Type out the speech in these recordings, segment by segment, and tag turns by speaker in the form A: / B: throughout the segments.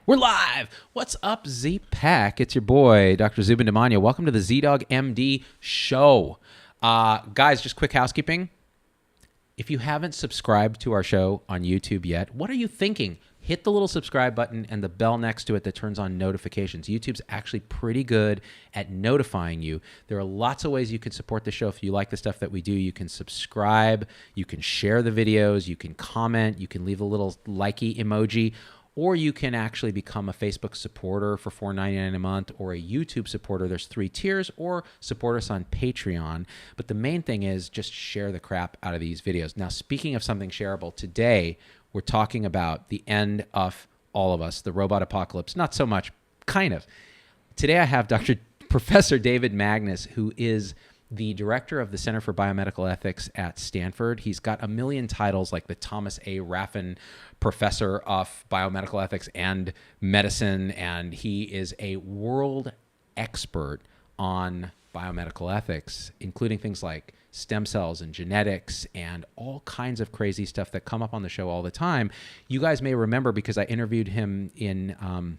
A: We're live. What's up, Z-Pack? It's your boy, Dr. Zubin. Welcome to the Z-Dog MD show. Guys, just quick housekeeping. If you haven't subscribed to our show on YouTube yet, what are you thinking? Hit the little subscribe button and the bell next to it that turns on notifications. YouTube's actually pretty good at notifying you. There are lots of ways you can support the show. If you like the stuff that we do, you can subscribe, you can share the videos, you can comment, you can leave a little likey emoji, or you can actually become a Facebook supporter for $4.99 a month, or a YouTube supporter. There's 3 tiers, or support us on Patreon. But the main thing is just share the crap out of these videos. Now, speaking of something shareable, today we're talking about the end of all of us, the robot apocalypse. Not so much, kind of. Today I have Professor David Magnus, who is the director of the Center for Biomedical Ethics at Stanford. He's got a million titles like the Thomas A. Raffin Professor of Biomedical Ethics and Medicine, and he is a world expert on biomedical ethics, including things like stem cells and genetics and all kinds of crazy stuff that come up on the show all the time. You guys may remember because I interviewed him in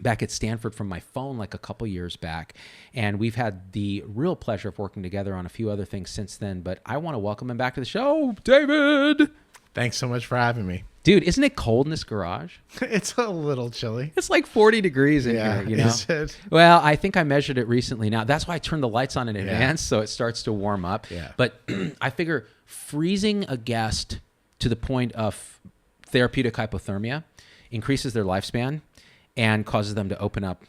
A: back at Stanford from my phone like a couple years back. And we've had the real pleasure of working together on a few other things since then. But I want to welcome him back to the show. David!
B: Thanks so much for having me.
A: Dude, isn't it cold in this garage?
B: It's a little chilly.
A: It's like 40 degrees in here, you know?
B: Is it?
A: Well, I think I measured it recently now. That's why I turned the lights on in advance so it starts to warm up.
B: Yeah.
A: But I figure freezing a guest to the point of therapeutic hypothermia increases their lifespan and causes them to open up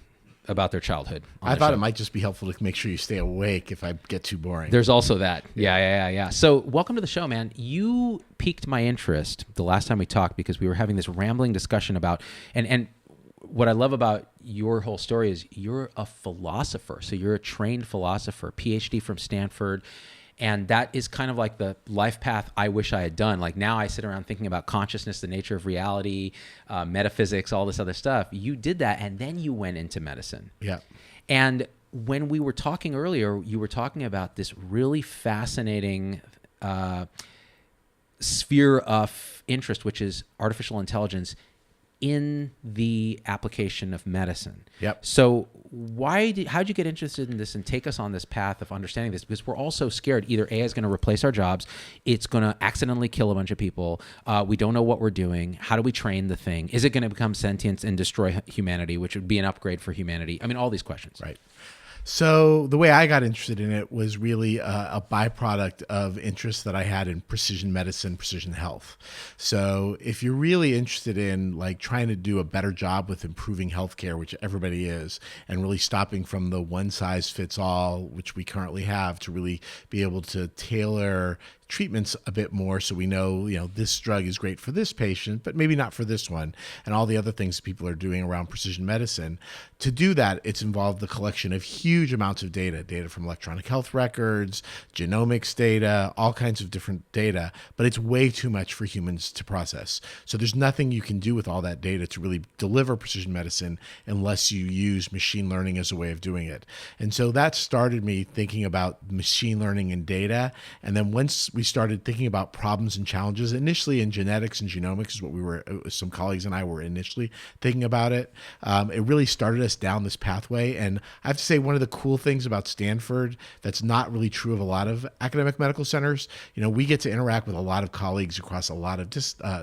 A: about their childhood.
B: I thought it might just be helpful to make sure you stay awake if I get too boring.
A: There's also that. Yeah. So welcome to the show, man. You piqued my interest the last time we talked because we were having this rambling discussion about, and what I love about your whole story is you're a philosopher. So you're a trained philosopher, PhD from Stanford. And that is kind of like the life path I wish I had done. Like now I sit around thinking about consciousness, the nature of reality, metaphysics, all this other stuff. You did that and then you went into medicine.
B: Yeah.
A: And when we were talking earlier, you were talking about this really fascinating sphere of interest, which is artificial intelligence in the application of medicine.
B: Yep.
A: So how'd you get interested in this and take us on this path of understanding this? Because we're all so scared. Either AI is going to replace our jobs, it's going to accidentally kill a bunch of people. We don't know what we're doing. How do we train the thing? Is it going to become sentient and destroy humanity, which would be an upgrade for humanity? I mean, all these questions.
B: Right. So the way I got interested in it was really a byproduct of interest that I had in precision medicine, precision health. So if you're really interested in like trying to do a better job with improving healthcare, which everybody is, and really stopping from the one size fits all, which we currently have, to really be able to tailor treatments a bit more so we know, this drug is great for this patient, but maybe not for this one, and all the other things people are doing around precision medicine. To do that, it's involved the collection of huge amounts of data from electronic health records, genomics data, all kinds of different data, but it's way too much for humans to process. So there's nothing you can do with all that data to really deliver precision medicine unless you use machine learning as a way of doing it. And so that started me thinking about machine learning and data. And then once we started thinking about problems and challenges, initially in genetics and genomics is what some colleagues and I were initially thinking about it. It really started us down this pathway. And I have to say, one of the cool things about Stanford that's not really true of a lot of academic medical centers, we get to interact with a lot of colleagues across a lot of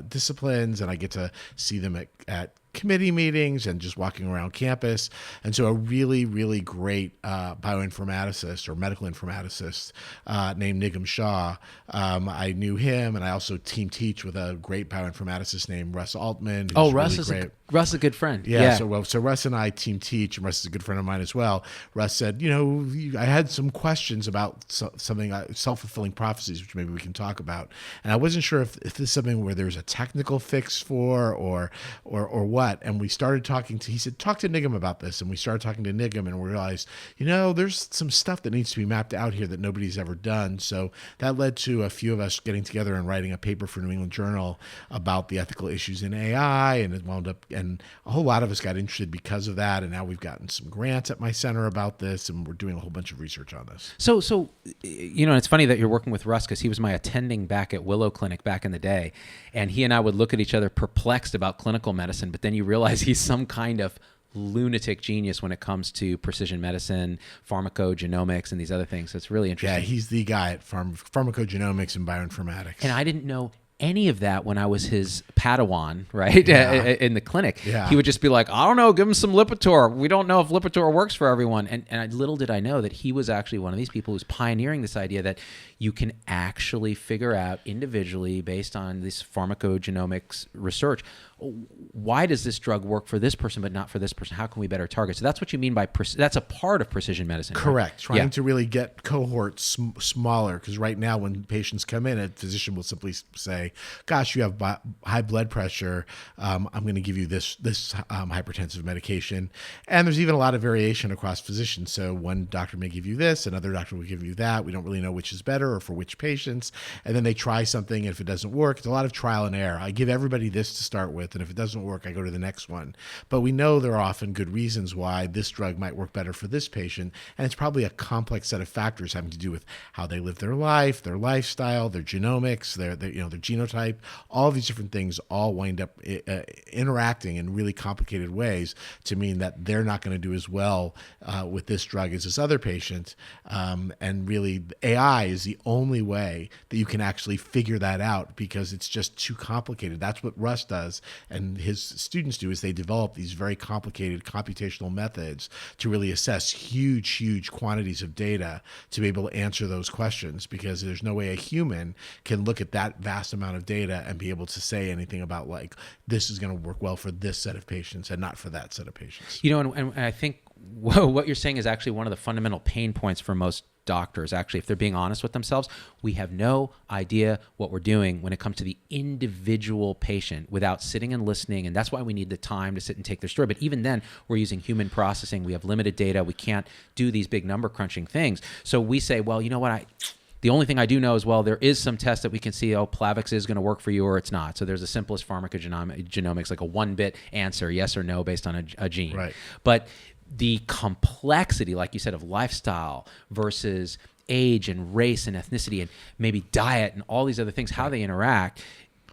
B: disciplines, and I get to see them at committee meetings and just walking around campus. And so a really, really great bioinformaticist or medical informaticist named Nigam Shah, I knew him, and I also team teach with a great bioinformaticist named Russ Altman.
A: Oh, Russ is a good friend.
B: Yeah. So Russ and I team teach, and Russ is a good friend of mine as well. Russ said, I had some questions about something, self-fulfilling prophecies, which maybe we can talk about. And I wasn't sure if this is something where there's a technical fix for or what. And we started talking he said, talk to Nigam about this. And we started talking to Nigam, and we realized, there's some stuff that needs to be mapped out here that nobody's ever done. So that led to a few of us getting together and writing a paper for New England Journal about the ethical issues in AI. And it wound up And a whole lot of us got interested because of that. And now we've gotten some grants at my center about this, and we're doing a whole bunch of research on this.
A: So it's funny that you're working with Russ, because he was my attending back at Willow Clinic back in the day. And he and I would look at each other perplexed about clinical medicine, but then you realize he's some kind of lunatic genius when it comes to precision medicine, pharmacogenomics, and these other things. So it's really interesting.
B: Yeah, he's the guy at pharmacogenomics and bioinformatics.
A: And I didn't know any of that when I was his Padawan, right?
B: Yeah.
A: In the clinic.
B: Yeah.
A: He would just be like, I don't know, give him some Lipitor. We don't know if Lipitor works for everyone. And little did I know that he was actually one of these people who's pioneering this idea that you can actually figure out individually, based on this pharmacogenomics research, why does this drug work for this person but not for this person? How can we better target? So that's what you mean by that's a part of precision medicine.
B: Correct.
A: Right?
B: Trying to really get cohorts smaller, because right now when patients come in, a physician will simply say, gosh, you have high blood pressure. I'm going to give you this hypertensive medication. And there's even a lot of variation across physicians. So one doctor may give you this, another doctor will give you that. We don't really know which is better or for which patients. And then they try something, and if it doesn't work, it's a lot of trial and error. I give everybody this to start with, and if it doesn't work, I go to the next one. But we know there are often good reasons why this drug might work better for this patient, and it's probably a complex set of factors having to do with how they live their life, their lifestyle, their genomics, their genotype. All of these different things all wind up interacting in really complicated ways to mean that they're not going to do as well with this drug as this other patient. And really, AI is the only way that you can actually figure that out, because it's just too complicated. That's what Russ does and his students do, is they develop these very complicated computational methods to really assess huge quantities of data to be able to answer those questions, because there's no way a human can look at that vast amount of data and be able to say anything about, like, this is going to work well for this set of patients and not for that set of patients.
A: And I think what you're saying is actually one of the fundamental pain points for most doctors. Actually, if they're being honest with themselves, we have no idea what we're doing when it comes to the individual patient without sitting and listening. And that's why we need the time to sit and take their story. But even then, we're using human processing. We have limited data. We can't do these big number crunching things. So we say, well, you know what? The only thing I do know is, well, there is some test that we can see, Plavix is going to work for you or it's not. So there's the simplest pharmacogenomics, like a 1-bit answer, yes or no, based on a gene.
B: Right.
A: But the complexity, like you said, of lifestyle versus age and race and ethnicity and maybe diet and all these other things, how they interact,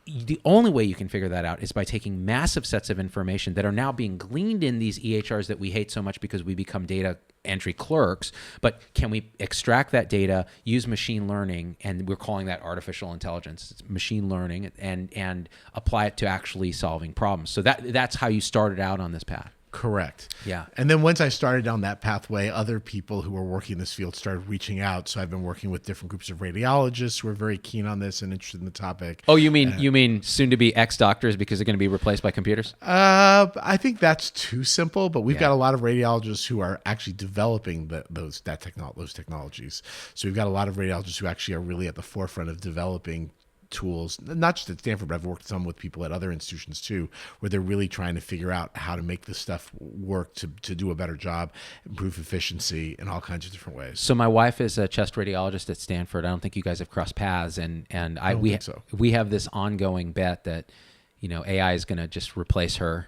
A: the only way you can figure that out is by taking massive sets of information that are now being gleaned in these EHRs that we hate so much because we become data entry clerks. But can we extract that data, use machine learning, and we're calling that artificial intelligence. It's machine learning, and apply it to actually solving problems. So that's how you started out on this path.
B: Correct.
A: Yeah.
B: And then once I started down that pathway, other people who were working in this field started reaching out. So I've been working with different groups of radiologists who are very keen on this and interested in the topic.
A: Oh, you mean soon to be ex-doctors because they're going to be replaced by computers?
B: I think that's too simple, but we've got a lot of radiologists who are actually developing those technologies. So we've got a lot of radiologists who actually are really at the forefront of developing tools, not just at Stanford, but I've worked some with people at other institutions too, where they're really trying to figure out how to make this stuff work to do a better job, improve efficiency in all kinds of different ways.
A: So my wife is a chest radiologist at Stanford. I don't think you guys have crossed paths, and we have this ongoing bet that AI is going to just replace her.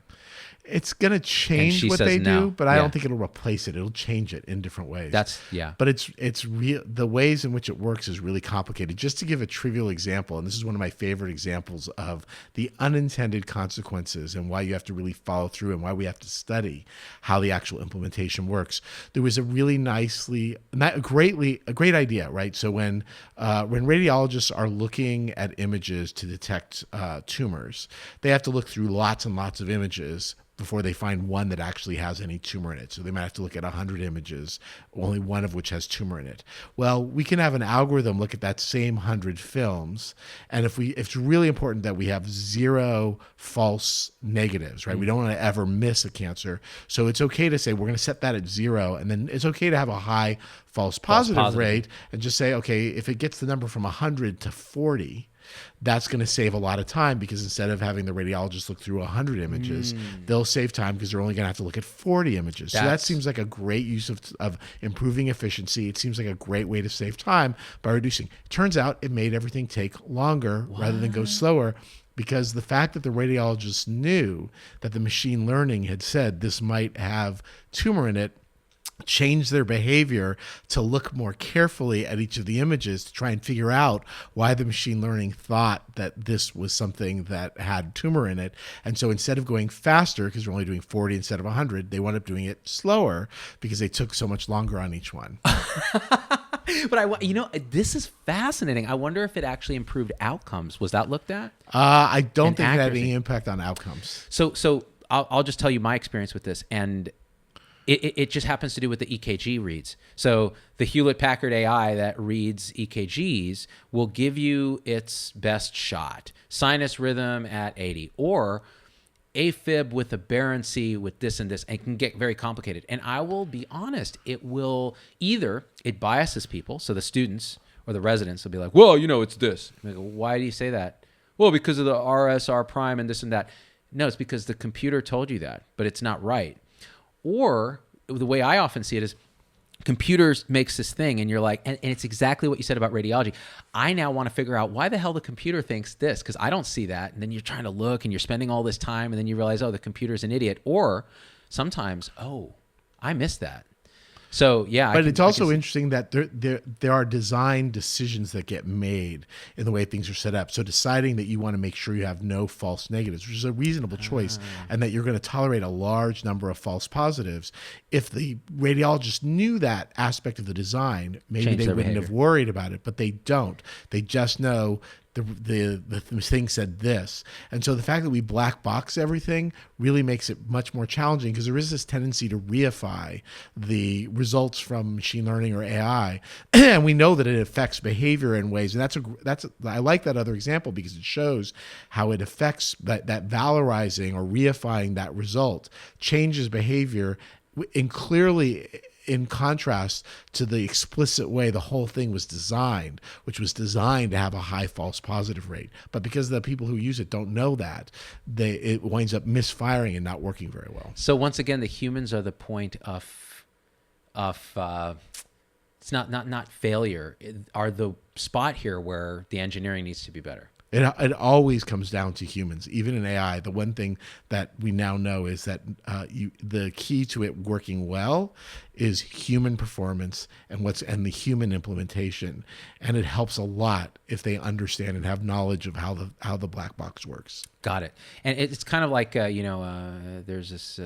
B: It's going to change what they do, but I don't think it'll replace it. It'll change it in different ways. But it's real. The ways in which it works is really complicated. Just to give a trivial example, and this is one of my favorite examples of the unintended consequences and why you have to really follow through and why we have to study how the actual implementation works. There was a really a great idea, right? So when radiologists are looking at images to detect tumors, they have to look through lots and lots of images before they find one that actually has any tumor in it. So they might have to look at 100 images, only one of which has tumor in it. Well, we can have an algorithm look at that same 100 films, and it's really important that we have 0 false negatives, right? Mm-hmm. We don't want to ever miss a cancer. So it's okay to say we're going to set that at 0, and then it's okay to have a high false positive rate and just say, okay, if it gets the number from 100 to 40, that's going to save a lot of time, because instead of having the radiologist look through 100 images, they'll save time because they're only going to have to look at 40 images. So that seems like a great use of improving efficiency. It seems like a great way to save time by reducing. It turns out it made everything take longer rather than go slower. because the fact that the radiologists knew that the machine learning had said this might have tumor in it changed their behavior to look more carefully at each of the images to try and figure out why the machine learning thought that this was something that had tumor in it. And so instead of going faster, because we're only doing 40 instead of 100, they wound up doing it slower because they took so much longer on each one.
A: But this is fascinating. I wonder if it actually improved outcomes. Was that looked at?
B: I don't
A: And
B: think it had
A: accuracy.
B: any impact on outcomes.
A: So I'll just tell you my experience with this, and it just happens to do with the EKG reads. So the Hewlett-Packard AI that reads EKGs will give you its best shot. Sinus rhythm at 80, or AFib with aberrancy with this and this, and it can get very complicated. And I will be honest, it biases people. So the students or the residents will be like, well, it's this. And they go, why do you say that? Well, because of the RSR prime and this and that. No, it's because the computer told you that, but it's not right. Or the way I often see it is computers makes this thing, and you're like, and it's exactly what you said about radiology. I now want to figure out why the hell the computer thinks this, because I don't see that. And then you're trying to look and you're spending all this time, and then you realize, oh, the computer's an idiot. Or sometimes, oh, I missed that. So yeah,
B: but it's also interesting that there are design decisions that get made in the way things are set up. So deciding that you want to make sure you have no false negatives, which is a reasonable choice, and that you're going to tolerate a large number of false positives. If the radiologist knew that aspect of the design, maybe they wouldn't have worried about it. But they don't. They just know the thing said this. And so the fact that we black box everything really makes it much more challenging, because there is this tendency to reify the results from machine learning or AI. And we know that it affects behavior in ways. And I like that other example, because it shows how it affects that valorizing or reifying that result changes behavior in contrast to the explicit way the whole thing was designed, which was designed to have a high false positive rate. But because the people who use it don't know that, it winds up misfiring and not working very well.
A: So once again, the humans are the point of it's not failure, are the spot here where the engineering needs to be better.
B: It always comes down to humans. Even in AI, the one thing that we now know is that the key to it working well is human performance and the human implementation. And it helps a lot if they understand and have knowledge of how the black box works.
A: Got it. And it's kind of like there's this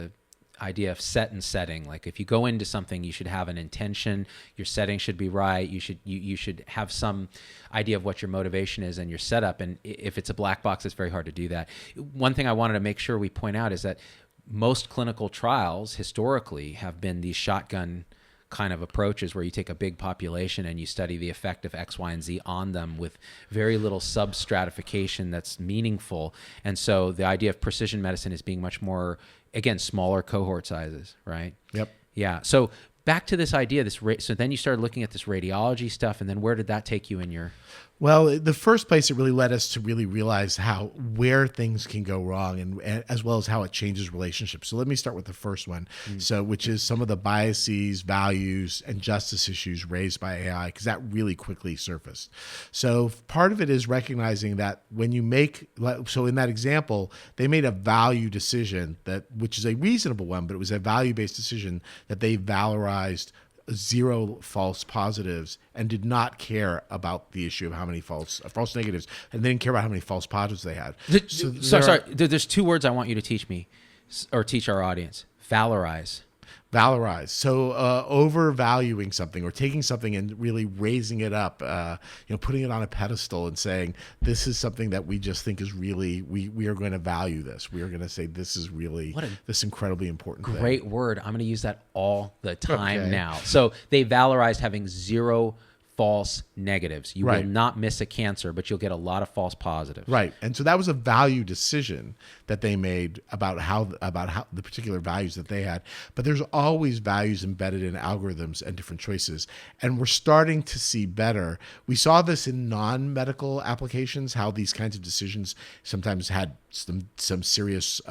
A: idea of set and setting. Like if you go into something, you should have an intention. Your setting should be right. You should have some idea of what your motivation is and your setup. And if it's a black box, it's very hard to do that. One thing I wanted to make sure we point out is that most clinical trials historically have been these shotgun kind of approaches where you take a big population and you study the effect of X, Y, and Z on them with very little substratification that's meaningful. And so the idea of precision medicine is being much more, again, smaller cohort sizes, right?
B: Yep.
A: Yeah. So back to this idea, so then you started looking at this radiology stuff, and then where did that take you in your...
B: Well, the first place it really led us to really realize where things can go wrong, and as well as how it changes relationships. So let me start with the first one, which is some of the biases, values, and justice issues raised by AI, because that really quickly surfaced. So part of it is recognizing that when you so in that example, they made a value decision which is a reasonable one, but it was a value-based decision that they valorized 0 false positives and did not care about the issue of how many false negatives, and they didn't care about how many false positives they had.
A: Sorry. There's 2 words I want you to teach me, or teach our audience. Valorize.
B: So overvaluing something, or taking something and really raising it up, putting it on a pedestal and saying, this is something that we just think is really, we are going to value this. We are going to say, this is really this incredibly important thing.
A: Great word. I'm going to use that all the time now. So they valorized having 0 false negatives. You will not miss a cancer, but you'll get a lot of false positives.
B: Right. And so that was a value decision that they made about how the particular values that they had. But there's always values embedded in algorithms and different choices. And we're starting to see better. We saw this in non-medical applications, how these kinds of decisions sometimes had some serious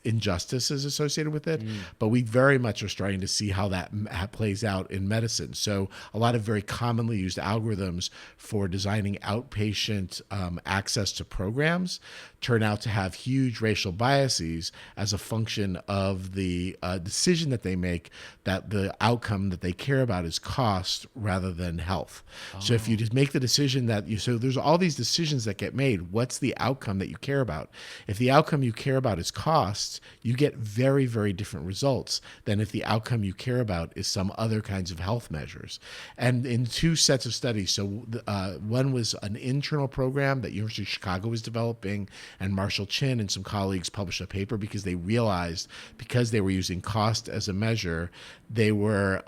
B: injustices associated with it. But we very much are starting to see how that plays out in medicine. So a lot of very commonly used algorithms for designing outpatient access to programs turn out to have huge racial biases as a function of the decision that they make, that the outcome that they care about is cost rather than health. So if you just make the decision so there's all these decisions that get made. What's the outcome that you care about? If the outcome you care about is cost, you get very, very different results than if the outcome you care about is some other kinds of health measures. And in two sets of studies, so one was an internal program that University of Chicago was developing, and Marshall Chin and some colleagues published a paper because they realized, because they were using cost as a measure, they were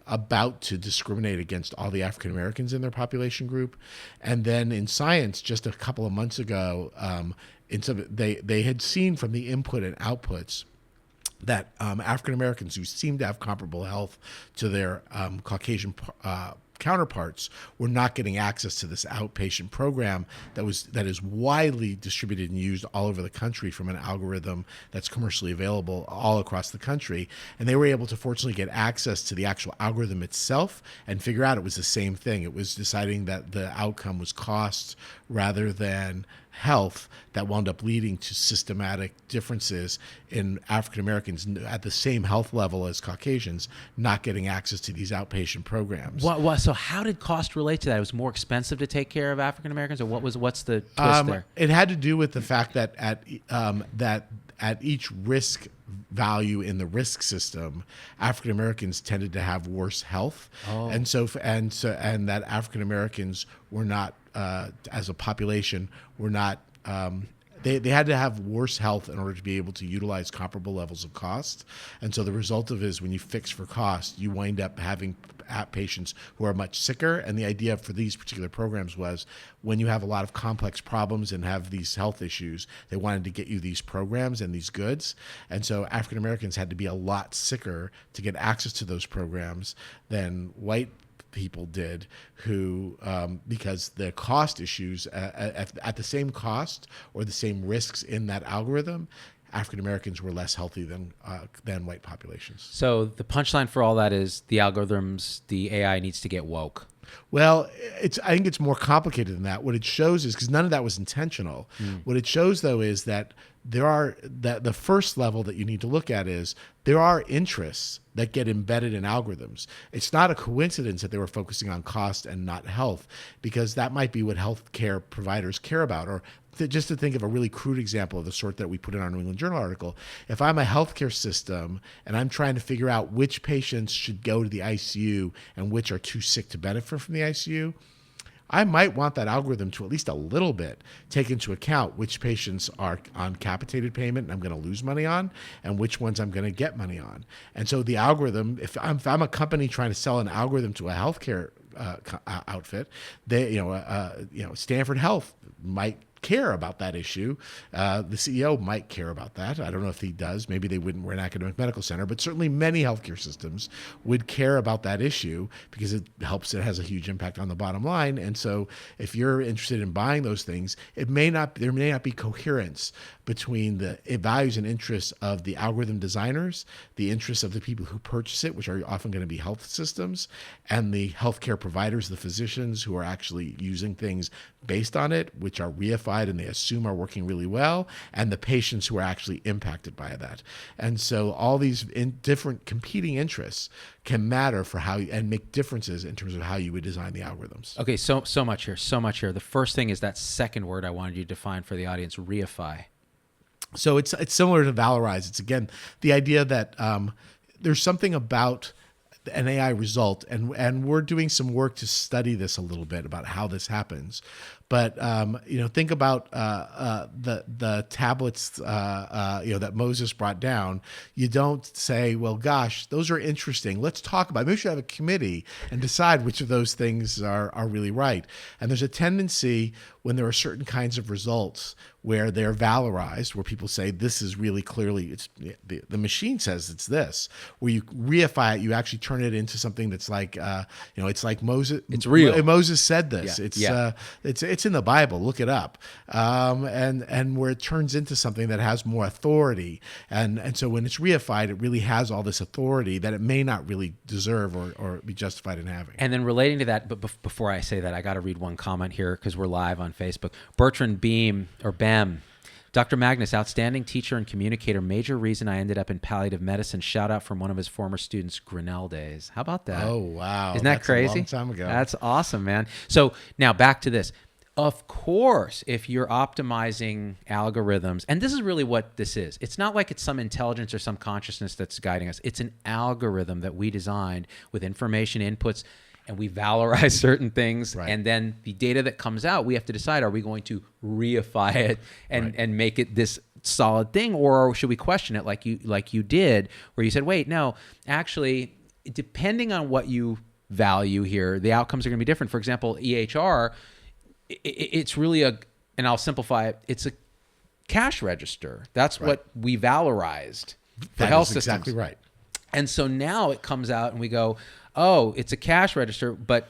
B: about to discriminate against all the African Americans in their population group. And then in Science, just a couple of months ago, they had seen from the input and outputs that African Americans who seemed to have comparable health to their Caucasian counterparts were not getting access to this outpatient program that is widely distributed and used all over the country from an algorithm that's commercially available all across the country. And they were able to fortunately get access to the actual algorithm itself and figure out it was the same thing. It was deciding that the outcome was cost rather than health that wound up leading to systematic differences in African Americans at the same health level as Caucasians not getting access to these outpatient programs.
A: So how did cost relate to that? It was more expensive to take care of African Americans, or what's the twist there?
B: It had to do with the fact that at each risk value in the risk system, African Americans tended to have worse health, and that African Americans were not, as a population, were not. They had to have worse health in order to be able to utilize comparable levels of cost. And so the result of it is when you fix for cost, you wind up having patients who are much sicker. And the idea for these particular programs was when you have a lot of complex problems and have these health issues, they wanted to get you these programs and these goods. And so African Americans had to be a lot sicker to get access to those programs than white people did, who because the cost issues at the same cost or the same risks in that algorithm, African Americans were less healthy than white populations.
A: So the punchline for all that is the algorithms, the AI needs to get woke.
B: Well, I think it's more complicated than that. What it shows is, because none of that was intentional, what it shows though is that the first level that you need to look at is there are interests that get embedded in algorithms. It's not a coincidence that they were focusing on cost and not health, because that might be what healthcare providers care about. Or just to think of a really crude example of the sort that we put in our New England Journal article, if I'm a healthcare system and I'm trying to figure out which patients should go to the ICU and which are too sick to benefit from the ICU, I might want that algorithm to at least a little bit take into account which patients are on capitated payment and I'm going to lose money on, and which ones I'm going to get money on. And so the algorithm, if I'm a company trying to sell an algorithm to a healthcare outfit, Stanford Health might care about that issue. The CEO might care about that. I don't know if he does. Maybe they wouldn't. We're an academic medical center, but certainly many healthcare systems would care about that issue because it has a huge impact on the bottom line. And so if you're interested in buying those things, there may not be coherence between the values and interests of the algorithm designers, the interests of the people who purchase it, which are often going to be health systems, and the healthcare providers, the physicians who are actually using things based on it, which are reified and they assume are working really well, and the patients who are actually impacted by that. And so all these different competing interests can matter for how and make differences in terms of how you would design the algorithms.
A: Okay, so much here. The first thing is that second word I wanted you to define for the audience, reify.
B: So it's similar to valorize. It's, again, the idea that there's something about an AI result, and we're doing some work to study this a little bit about how this happens. But think about the tablets that Moses brought down. You don't say, well, gosh, those are interesting. Let's talk about it. Maybe we should have a committee and decide which of those things are really right. And there's a tendency when there are certain kinds of results where they're valorized, where people say this is really clearly the machine says it's this. Where you reify it, you actually turn it into something that's like it's like Moses.
A: It's real.
B: Moses said this.
A: Yeah.
B: It's it's in the Bible. Look it up. And where it turns into something that has more authority. And so when it's reified, it really has all this authority that it may not really deserve or be justified in having.
A: And then relating to that, but before I say that, I got to read one comment here because we're live on Facebook. Bertrand Bem. Dr. Magnus, outstanding teacher and communicator, major reason I ended up in palliative medicine. Shout out from one of his former students, Grinnell days. How about that?
B: Oh, wow.
A: Isn't that crazy?
B: A long time ago.
A: That's awesome, man. So now back to this. Of course, if you're optimizing algorithms, and this is really what this is. It's not like it's some intelligence or some consciousness that's guiding us. It's an algorithm that we designed with information inputs, and we valorize certain things,
B: right.
A: And then the data that comes out, we have to decide, are we going to reify it and make it this solid thing, or should we question it like you did, where you said, wait, no, actually, depending on what you value here, the outcomes are going to be different. For example, EHR, it's really and I'll simplify it, it's a cash register. That's what we valorized for health systems.
B: That's exactly right.
A: And so now it comes out and we go, oh, it's a cash register, but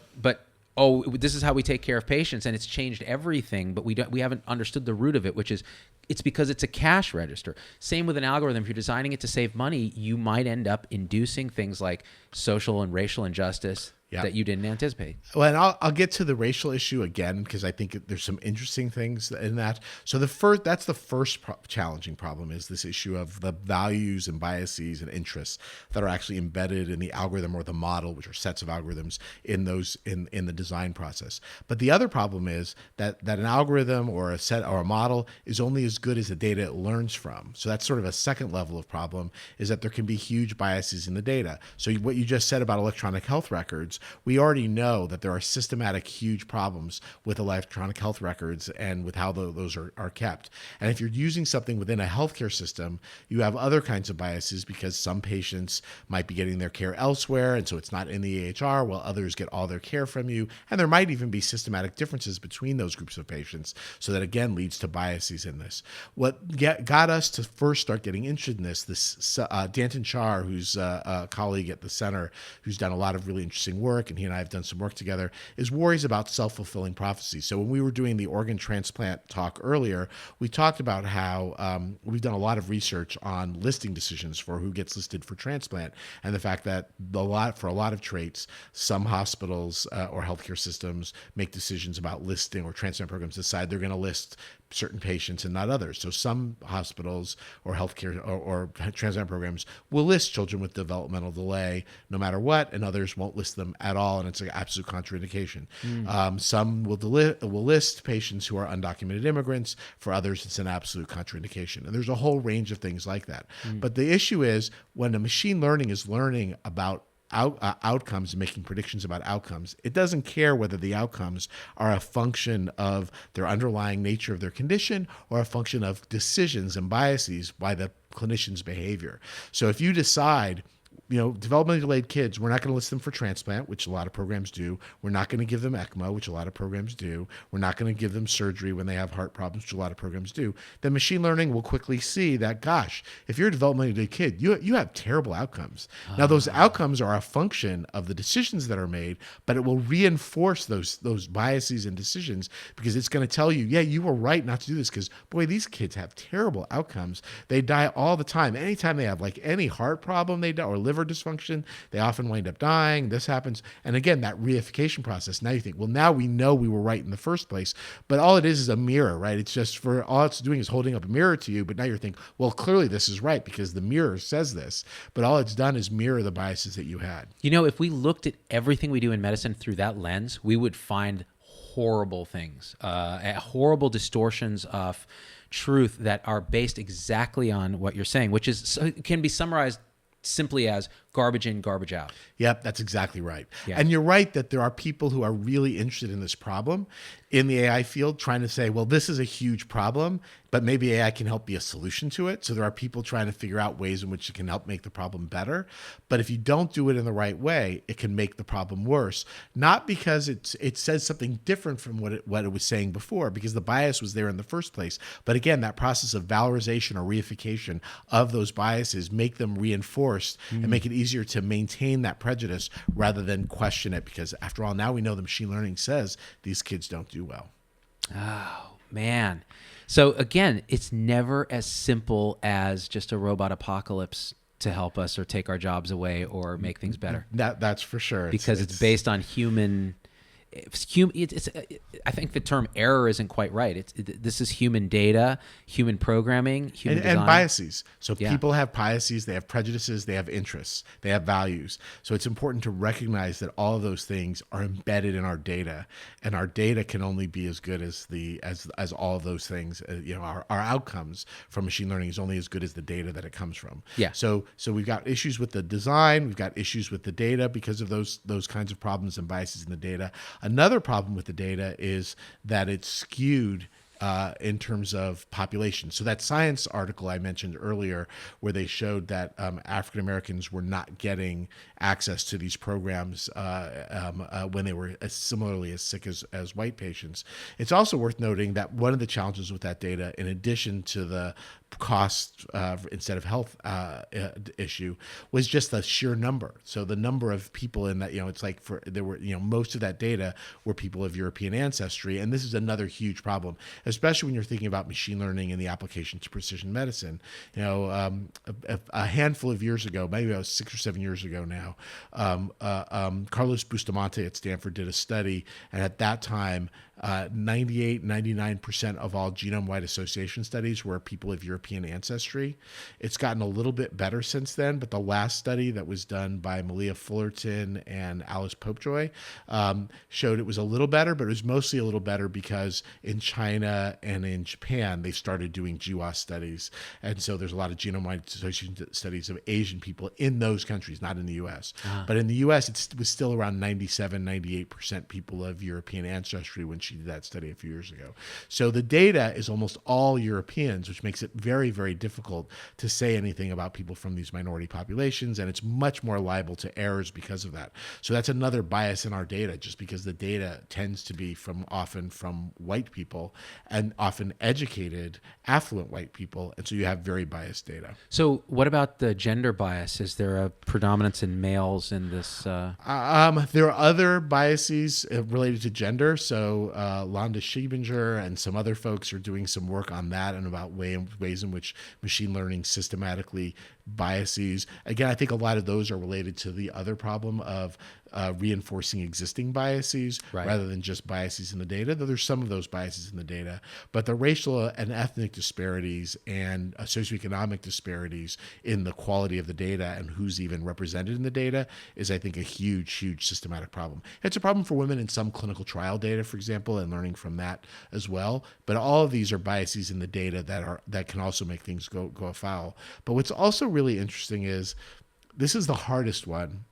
A: oh, this is how we take care of patients, and it's changed everything, but we haven't understood the root of it, which is it's because it's a cash register. Same with an algorithm. If you're designing it to save money, you might end up inducing things like social and racial injustice that you didn't anticipate.
B: Well, and I'll get to the racial issue again because I think there's some interesting things in that. So that's the first challenging problem is this issue of the values and biases and interests that are actually embedded in the algorithm or the model, which are sets of algorithms in the design process. But the other problem is that an algorithm or a set or a model is only as good as the data it learns from. So that's sort of a second level of problem, is that there can be huge biases in the data. So what you just said about electronic health records, we already know that there are systematic huge problems with electronic health records and with how those are kept. And if you're using something within a healthcare system, you have other kinds of biases because some patients might be getting their care elsewhere, and so it's not in the EHR, while others get all their care from you. And there might even be systematic differences between those groups of patients, so that again leads to biases in this. What got us to first start getting interested in this Danton Char, who's a colleague at the center, who's done a lot of really interesting work, and he and I have done some work together, is worries about self-fulfilling prophecy. So when we were doing the organ transplant talk earlier, we talked about how we've done a lot of research on listing decisions for who gets listed for transplant, and the fact that for a lot of traits, some hospitals or healthcare systems make decisions about listing, or transplant programs decide they're going to list certain patients and not others. So some hospitals or healthcare or transplant programs will list children with developmental delay no matter what, and others won't list them at all, and it's an absolute contraindication. Some will list patients who are undocumented immigrants. For others, it's an absolute contraindication. And there's a whole range of things like that. But the issue is when the machine learning is learning about outcomes and making predictions about outcomes, it doesn't care whether the outcomes are a function of their underlying nature of their condition or a function of decisions and biases by the clinician's behavior. So if you decide, developmentally delayed kids, we're not going to list them for transplant, which a lot of programs do. We're not going to give them ECMO, which a lot of programs do. We're not going to give them surgery when they have heart problems, which a lot of programs do. Then machine learning will quickly see that, gosh, if you're a developmentally delayed kid, you have terrible outcomes. Now, those outcomes are a function of the decisions that are made, but it will reinforce those biases and decisions because it's going to tell you, yeah, you were right not to do this because, boy, these kids have terrible outcomes. They die all the time. Anytime they have like any heart problem, they die, or liver dysfunction, they often wind up dying. This happens. And again, that reification process, now you think, well, now we know we were right in the first place, but all it is a mirror, right? It's just all it's doing is holding up a mirror to you, but now you're thinking, well, clearly this is right because the mirror says this, but all it's done is mirror the biases that you had.
A: If we looked at everything we do in medicine through that lens, we would find horrible things, horrible distortions of truth that are based exactly on what you're saying, which can be summarized simply as garbage in, garbage out.
B: Yep, that's exactly right.
A: Yeah.
B: And you're right that there are people who are really interested in this problem in the AI field trying to say, well, this is a huge problem, but maybe AI can help be a solution to it. So there are people trying to figure out ways in which it can help make the problem better. But if you don't do it in the right way, it can make the problem worse. Not because it says something different from what it was saying before, because the bias was there in the first place. But again, that process of valorization or reification of those biases make them reinforced and make it easier to maintain that prejudice rather than question it, because after all, now we know the machine learning says these kids don't do well.
A: Oh, man. So again, it's never as simple as just a robot apocalypse to help us or take our jobs away or make things better.
B: That's for sure.
A: Because it's based on human. I think the term error isn't quite right. This is human data, human programming, human design.
B: And biases. So
A: Yeah.
B: people have biases, they have prejudices, they have interests, they have values. So it's important to recognize that all of those things are embedded in our data, and our data can only be as good as as all of those things. Our outcomes from machine learning is only as good as the data that it comes from.
A: Yeah.
B: So we've got issues with the design, we've got issues with the data because of those kinds of problems and biases in the data. Another problem with the data is that it's skewed in terms of population. So that Science article I mentioned earlier, where they showed that African Americans were not getting access to these programs when they were similarly as sick as white patients. It's also worth noting that one of the challenges with that data, in addition to the cost instead of health issue, was just the sheer number. So the number of people in that, it's like most of that data were people of European ancestry. And this is another huge problem, especially when you're thinking about machine learning and the application to precision medicine. A handful of years ago, maybe about 6 or 7 years ago now, Carlos Bustamante at Stanford did a study, and at that time, 99% of all genome-wide association studies were people of European ancestry. It's gotten a little bit better since then, but the last study that was done by Malia Fullerton and Alice Popejoy showed it was a little better, but it was mostly a little better because in China and in Japan, they started doing GWAS studies. And so there's a lot of genome-wide association studies of Asian people in those countries, not in the U.S. But in the U.S., it was still around 97, 98% people of European ancestry when she did that study a few years ago. So the data is almost all Europeans, which makes it very, very difficult to say anything about people from these minority populations, and it's much more liable to errors because of that. So that's another bias in our data, just because the data tends to be often from white people, and often educated, affluent white people, and so you have very biased data.
A: So what about the gender bias? Is there a predominance in males in this?
B: There are other biases related to gender. So Londa Schiebinger and some other folks are doing some work on that and about ways in which machine learning systematically biases. Again, I think a lot of those are related to the other problem of reinforcing existing biases rather than just biases in the data, though there's some of those biases in the data. But the racial and ethnic disparities and socioeconomic disparities in the quality of the data and who's even represented in the data is, I think, a huge, huge systematic problem. It's a problem for women in some clinical trial data, for example, and learning from that as well. But all of these are biases in the data that can also make things go afoul. But what's also really interesting is this is the hardest one.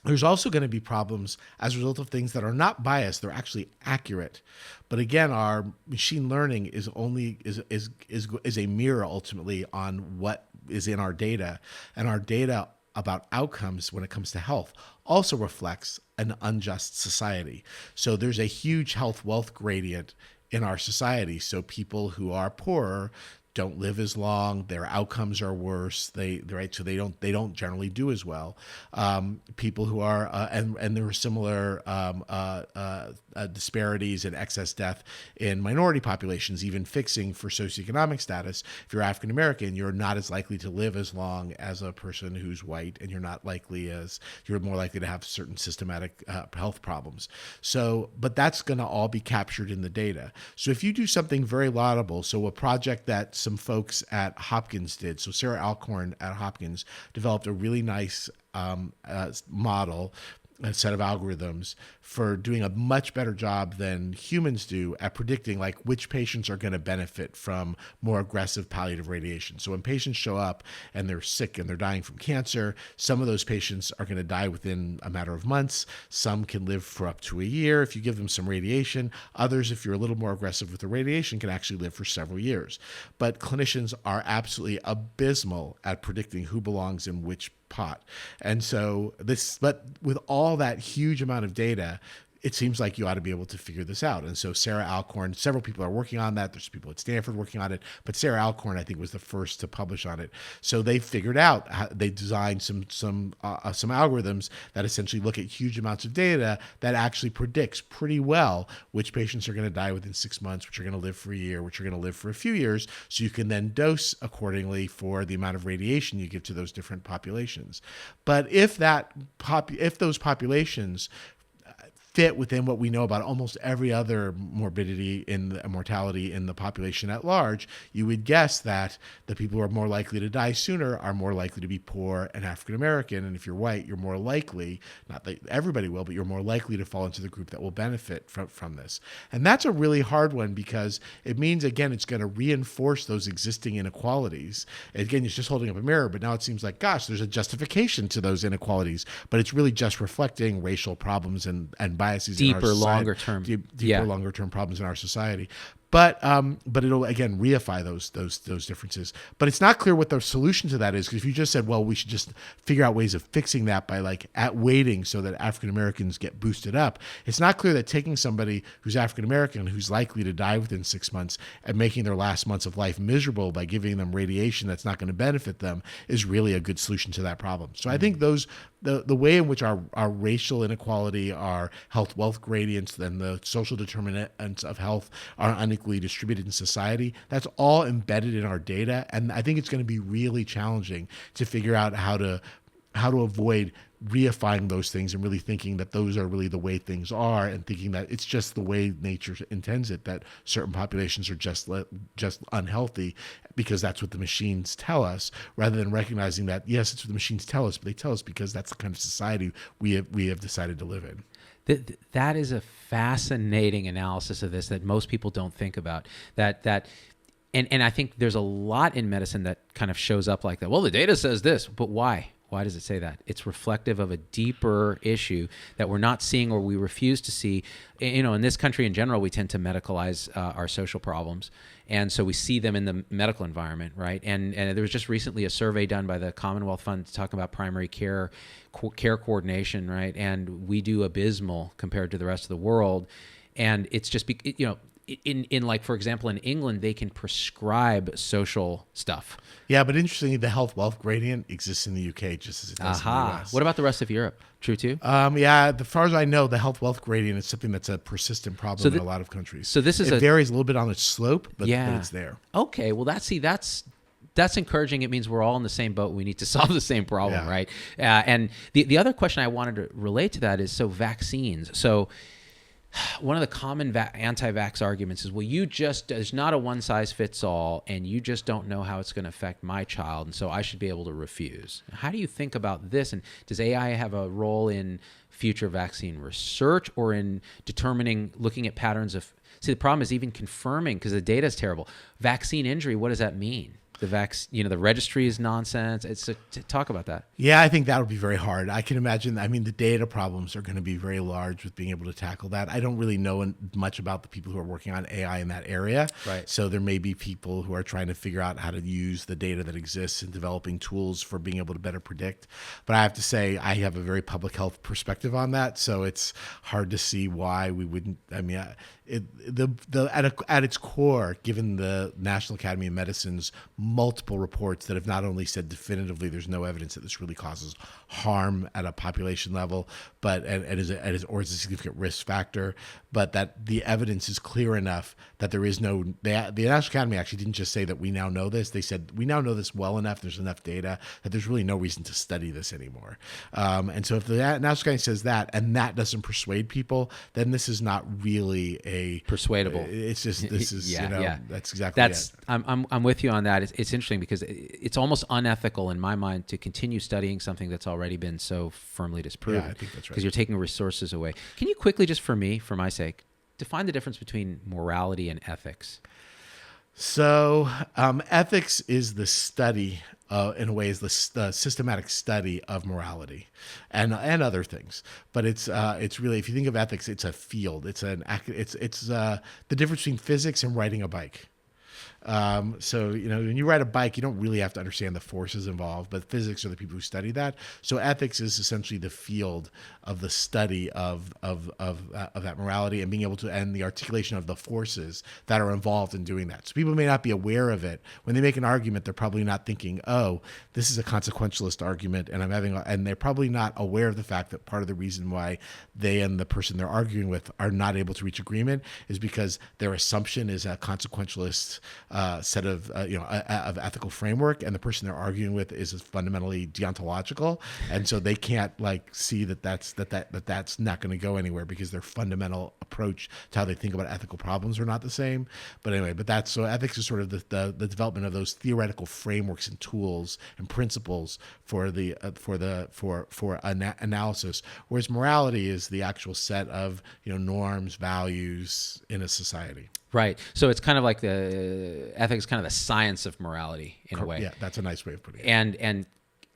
B: There's also going to be problems as a result of things that are not biased; they're actually accurate. But again, our machine learning is a mirror ultimately on what is in our data, and our data about outcomes when it comes to health also reflects an unjust society. So there's a huge health wealth gradient in our society. So people who are poorer don't live as long. Their outcomes are worse. So they don't generally do as well. People who are and there are similar disparities in excess death in minority populations, even fixing for socioeconomic status. If you're African American, you're not as likely to live as long as a person who's white, and you're more likely to have certain systematic health problems. So, but that's going to all be captured in the data. So if you do something very laudable, so a project that some folks at Hopkins did, so Sarah Alcorn at Hopkins developed a really nice model, a set of algorithms for doing a much better job than humans do at predicting like which patients are going to benefit from more aggressive palliative radiation. So when patients show up and they're sick and they're dying from cancer, some of those patients are going to die within a matter of months. Some can live for up to a year if you give them some radiation. Others, if you're a little more aggressive with the radiation, can actually live for several years. But clinicians are abysmal at predicting who belongs in which pot. And so but with all that huge amount of data, it seems like you ought to be able to figure this out. And so Sarah Alcorn, several people are working on that. There's people at Stanford working on it, but Sarah Alcorn, I think, was the first to publish on it. So they figured out they designed some algorithms that essentially look at huge amounts of data that actually predicts pretty well which patients are going to die within 6 months, which are going to live for a year, which are going to live for a few years. So you can then dose accordingly for the amount of radiation you give to those different populations. But if those populations fit within what we know about almost every other morbidity and mortality in the population at large, you would guess that the people who are more likely to die sooner are more likely to be poor and African American. And if you're white, you're more likely, not that everybody will, but you're more likely to fall into the group that will benefit from this. And that's a really hard one because it means, again, it's going to reinforce those existing inequalities. Again, it's just holding up a mirror, but now it seems like, gosh, there's a justification to those inequalities, but it's really just reflecting racial problems and biases,
A: deeper, longer term,
B: longer term problems in our society. But it'll again reify those differences. But it's not clear what the solution to that is, because if you just said, well, we should just figure out ways of fixing that by waiting so that African Americans get boosted up, it's not clear that taking somebody who's African American who's likely to die within 6 months and making their last months of life miserable by giving them radiation that's not going to benefit them is really a good solution to that problem. So I think the way in which our racial inequality, our health wealth gradients, and the social determinants of health are unequally distributed in society, that's all embedded in our data. And I think it's going to be really challenging to figure out how to avoid reifying those things and really thinking that those are really the way things are, and thinking that it's just the way nature intends it, that certain populations are just unhealthy because that's what the machines tell us, rather than recognizing that, yes, it's what the machines tell us, but they tell us because that's the kind of society we have decided to live in.
A: That is a fascinating analysis of this that most people don't think about. And I think there's a lot in medicine that kind of shows up like that. Well, the data says this, but why? Why does it say that? It's reflective of a deeper issue that we're not seeing, or we refuse to see. In this country in general, we tend to medicalize our social problems. And so we see them in the medical environment, right? And there was just recently a survey done by the Commonwealth Fund talking about primary care coordination, right? And we do abysmal compared to the rest of the world. And it's just, in like, for example, in England, they can prescribe social stuff.
B: Yeah, but interestingly, the health wealth gradient exists in the UK just as it does in the US.
A: What about the rest of Europe? True too?
B: Yeah, as far as I know, the health wealth gradient is something that's a persistent problem in a lot of countries.
A: So it
B: varies a little bit on its slope, but it's there.
A: Okay, well, that's encouraging. It means we're all in the same boat. We need to solve the same problem, right? And the other question I wanted to relate to that is, so vaccines. So one of the common anti-vax arguments is, well, there's not a one-size-fits-all, and you just don't know how it's going to affect my child, and so I should be able to refuse. How do you think about this? And does AI have a role in future vaccine research, or in looking at patterns of... See, the problem is even confirming, because the data is terrible. Vaccine injury, what does that mean? The registry is nonsense. Talk about that.
B: Yeah, I think that would be very hard. I can imagine. I mean, the data problems are going to be very large with being able to tackle that. I don't really know much about the people who are working on AI in that area.
A: Right.
B: So there may be people who are trying to figure out how to use the data that exists and developing tools for being able to better predict. But I have to say, I have a very public health perspective on that, so it's hard to see why we wouldn't. I mean, at its core, given the National Academy of Medicine's multiple reports that have not only said definitively there's no evidence that this really causes harm at a population level, but is a significant risk factor, but that the evidence is clear enough that there is no. The National Academy actually didn't just say that we now know this. They said we now know this well enough. There's enough data that there's really no reason to study this anymore. And so if the National Academy says that, and that doesn't persuade people, then this is not really
A: persuadable.
B: It's just this is that's exactly
A: it. I'm with you on that. It's interesting because it's almost unethical in my mind to continue studying something that's already been so firmly disproven.
B: Yeah, I think that's right.
A: Because you're taking resources away. Can you quickly, just for my sake, define the difference between morality and ethics?
B: So ethics is the study, in a way, is the systematic study of morality and other things. But it's really, if you think of ethics, it's a field. It's the difference between physics and riding a bike. So, when you ride a bike, you don't really have to understand the forces involved, but physics are the people who study that. So ethics is essentially the field of the study of that morality and being able to, and the articulation of the forces that are involved in doing that. So people may not be aware of it. When they make an argument, they're probably not thinking, oh, this is a consequentialist argument, and they're probably not aware of the fact that part of the reason why they and the person they're arguing with are not able to reach agreement is because their assumption is a consequentialist set of of ethical framework, and the person they're arguing with is fundamentally deontological, and so they can't see that's not going to go anywhere because their fundamental approach to how they think about ethical problems are not the same. But anyway, so ethics is sort of the development of those theoretical frameworks and tools and principles for analysis, whereas morality is the actual set of norms, values in a society.
A: Right. So it's kind of like the ethics, kind of the science of morality in a way.
B: Yeah, that's a nice way of putting it.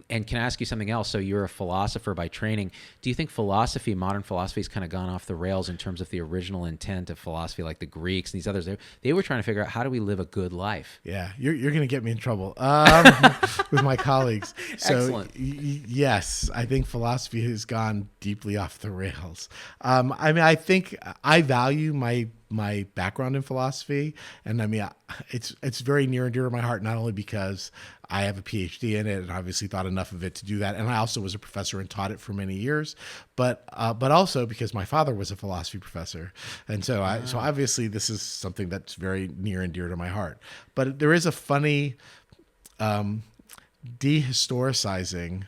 A: And can I ask you something else? So you're a philosopher by training. Do you think modern philosophy has kind of gone off the rails in terms of the original intent of philosophy, like the Greeks and these others? They were trying to figure out, how do we live a good life?
B: Yeah, you're going to get me in trouble with my colleagues. So,
A: excellent.
B: Yes, I think philosophy has gone deeply off the rails. I think I value my background in philosophy, and it's very near and dear to my heart, not only because I have a PhD in it and obviously thought enough of it to do that, and I also was a professor and taught it for many years, but also because my father was a philosophy professor, and so so obviously this is something that's very near and dear to my heart. But there is a funny dehistoricizing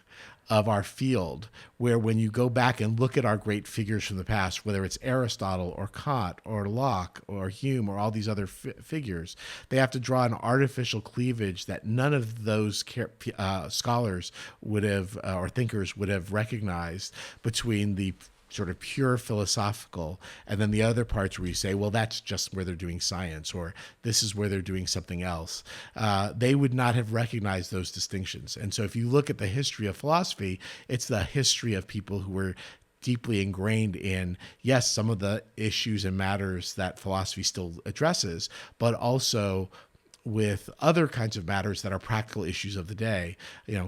B: of our field, where when you go back and look at our great figures from the past, whether it's Aristotle or Kant or Locke or Hume or all these other figures, they have to draw an artificial cleavage that none of those scholars would have or thinkers would have recognized between the sort of pure philosophical and then the other parts where you say, well, that's just where they're doing science, or this is where they're doing something else. They would not have recognized those distinctions. And so if you look at the history of philosophy, it's the history of people who were deeply ingrained in, yes, some of the issues and matters that philosophy still addresses, but also with other kinds of matters that are practical issues of the day.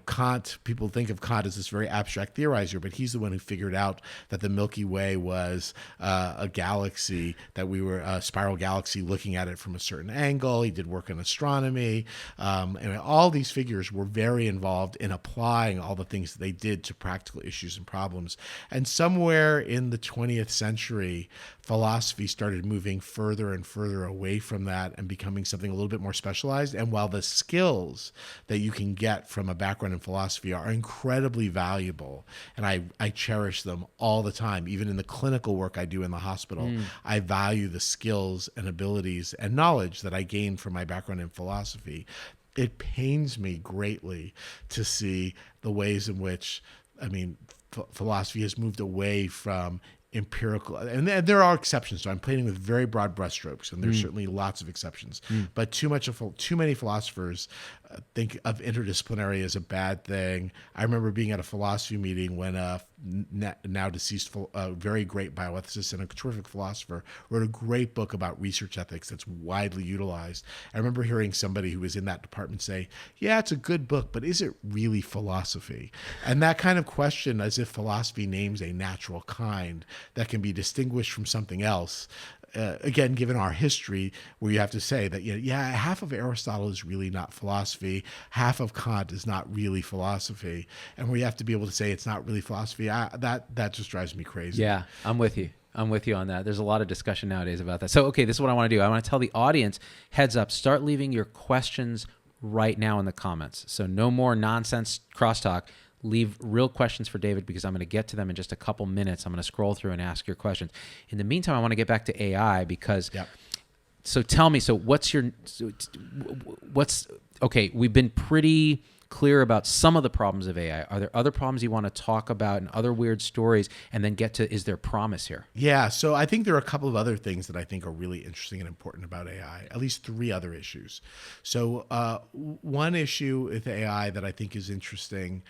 B: Kant, people think of Kant as this very abstract theorizer, but he's the one who figured out that the Milky Way was a galaxy, that we were a spiral galaxy looking at it from a certain angle. He did work in astronomy. And all these figures were very involved in applying all the things that they did to practical issues and problems. And somewhere in the 20th century, philosophy started moving further and further away from that and becoming something a little bit more specialized. And while the skills that you can get from a background in philosophy are incredibly valuable, and I cherish them all the time, even in the clinical work I do in the hospital, I value the skills and abilities and knowledge that I gained from my background in philosophy. It pains me greatly to see the ways in which, philosophy has moved away from empirical, and there are exceptions. So I'm painting with very broad brushstrokes, and there's certainly lots of exceptions. But too many philosophers think of interdisciplinary as a bad thing. I remember being at a philosophy meeting when a now deceased, very great bioethicist and a terrific philosopher wrote a great book about research ethics that's widely utilized. I remember hearing somebody who was in that department say, yeah, it's a good book, but is it really philosophy? And that kind of question, as if philosophy names a natural kind that can be distinguished from something else. Again, given our history, where you have to say that, half of Aristotle is really not philosophy, half of Kant is not really philosophy, and where you have to be able to say it's not really philosophy, that just drives me crazy.
A: Yeah, I'm with you on that. There's a lot of discussion nowadays about that. So, okay, this is what I want to do. I want to tell the audience, heads up, start leaving your questions right now in the comments. So no more nonsense crosstalk. Leave real questions for David, because I'm going to get to them in just a couple minutes. I'm going to scroll through and ask your questions. In the meantime, I want to get back to AI because, So tell me, okay, we've been pretty clear about some of the problems of AI. Are there other problems you want to talk about and other weird stories, and then get to, is there promise here?
B: Yeah, so I think there are a couple of other things that I think are really interesting and important about AI, at least three other issues. So one issue with AI that I think is interesting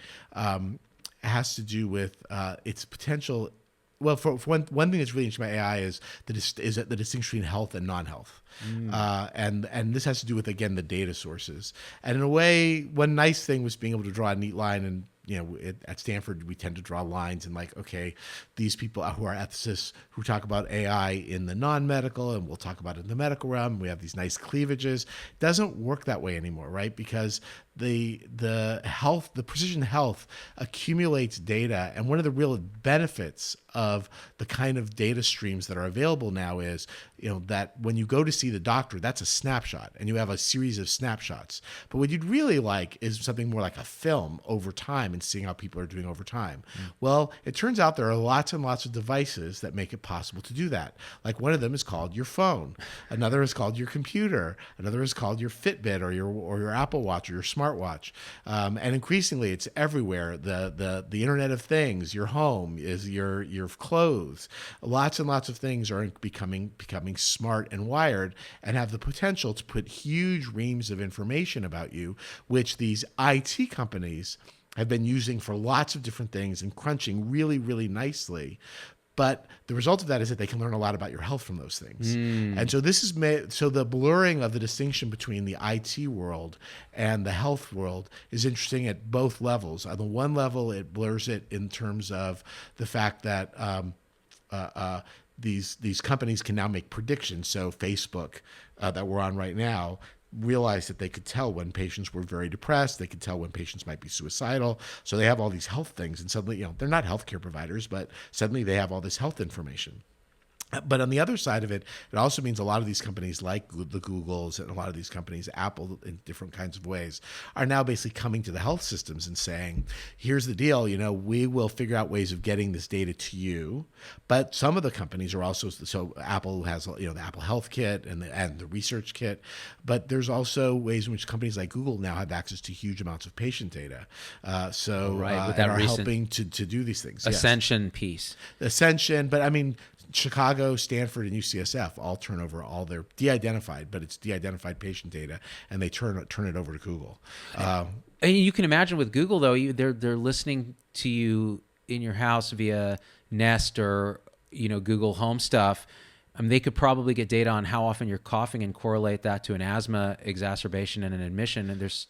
B: has to do with its potential Well, for one thing that's really interesting about AI is the distinction between health and non-health. And this has to do with, again, the data sources. And in a way, one nice thing was being able to draw a neat line. And at Stanford, we tend to draw lines and like, okay, these people who are ethicists who talk about AI in the non-medical, and we'll talk about it in the medical realm. We have these nice cleavages. It doesn't work that way anymore, right? Because the precision health accumulates data, and one of the real benefits of the kind of data streams that are available now is, that when you go to see the doctor, that's a snapshot, and you have a series of snapshots. But what you'd really like is something more like a film over time and seeing how people are doing over time. Well, it turns out there are lots and lots of devices that make it possible to do that. Like one of them is called your phone. Another is called your computer. Another is called your Fitbit or your Apple Watch or your smartwatch. And increasingly, it's everywhere. The Internet of Things, your home, is your clothes. Lots and lots of things are becoming smart and wired and have the potential to put huge reams of information about you, which these IT companies have been using for lots of different things and crunching really, really nicely. But the result of that is that they can learn a lot about your health from those things. And so this is so the blurring of the distinction between the IT world and the health world is interesting at both levels. On the one level, it blurs it in terms of the fact that these companies can now make predictions. So Facebook, that we're on right now, realized that they could tell when patients were very depressed. They could tell when patients might be suicidal. So they have all these health things, and suddenly, they're not healthcare providers, but suddenly they have all this health information. But on the other side of it, it also means a lot of these companies like the Googles and a lot of these companies, Apple in different kinds of ways, are now basically coming to the health systems and saying, here's the deal, we will figure out ways of getting this data to you. But some of the companies are also, so Apple has, the Apple Health Kit and the Research Kit, but there's also ways in which companies like Google now have access to huge amounts of patient data. With that are helping to do these things.
A: Ascension piece.
B: Ascension, but I mean, Chicago, Stanford, and UCSF all turn over all their de-identified, but it's de-identified patient data, and they turn it over to Google.
A: And you can imagine with Google, though, they're listening to you in your house via Nest or Google Home stuff. They could probably get data on how often you're coughing and correlate that to an asthma exacerbation and an admission, and there's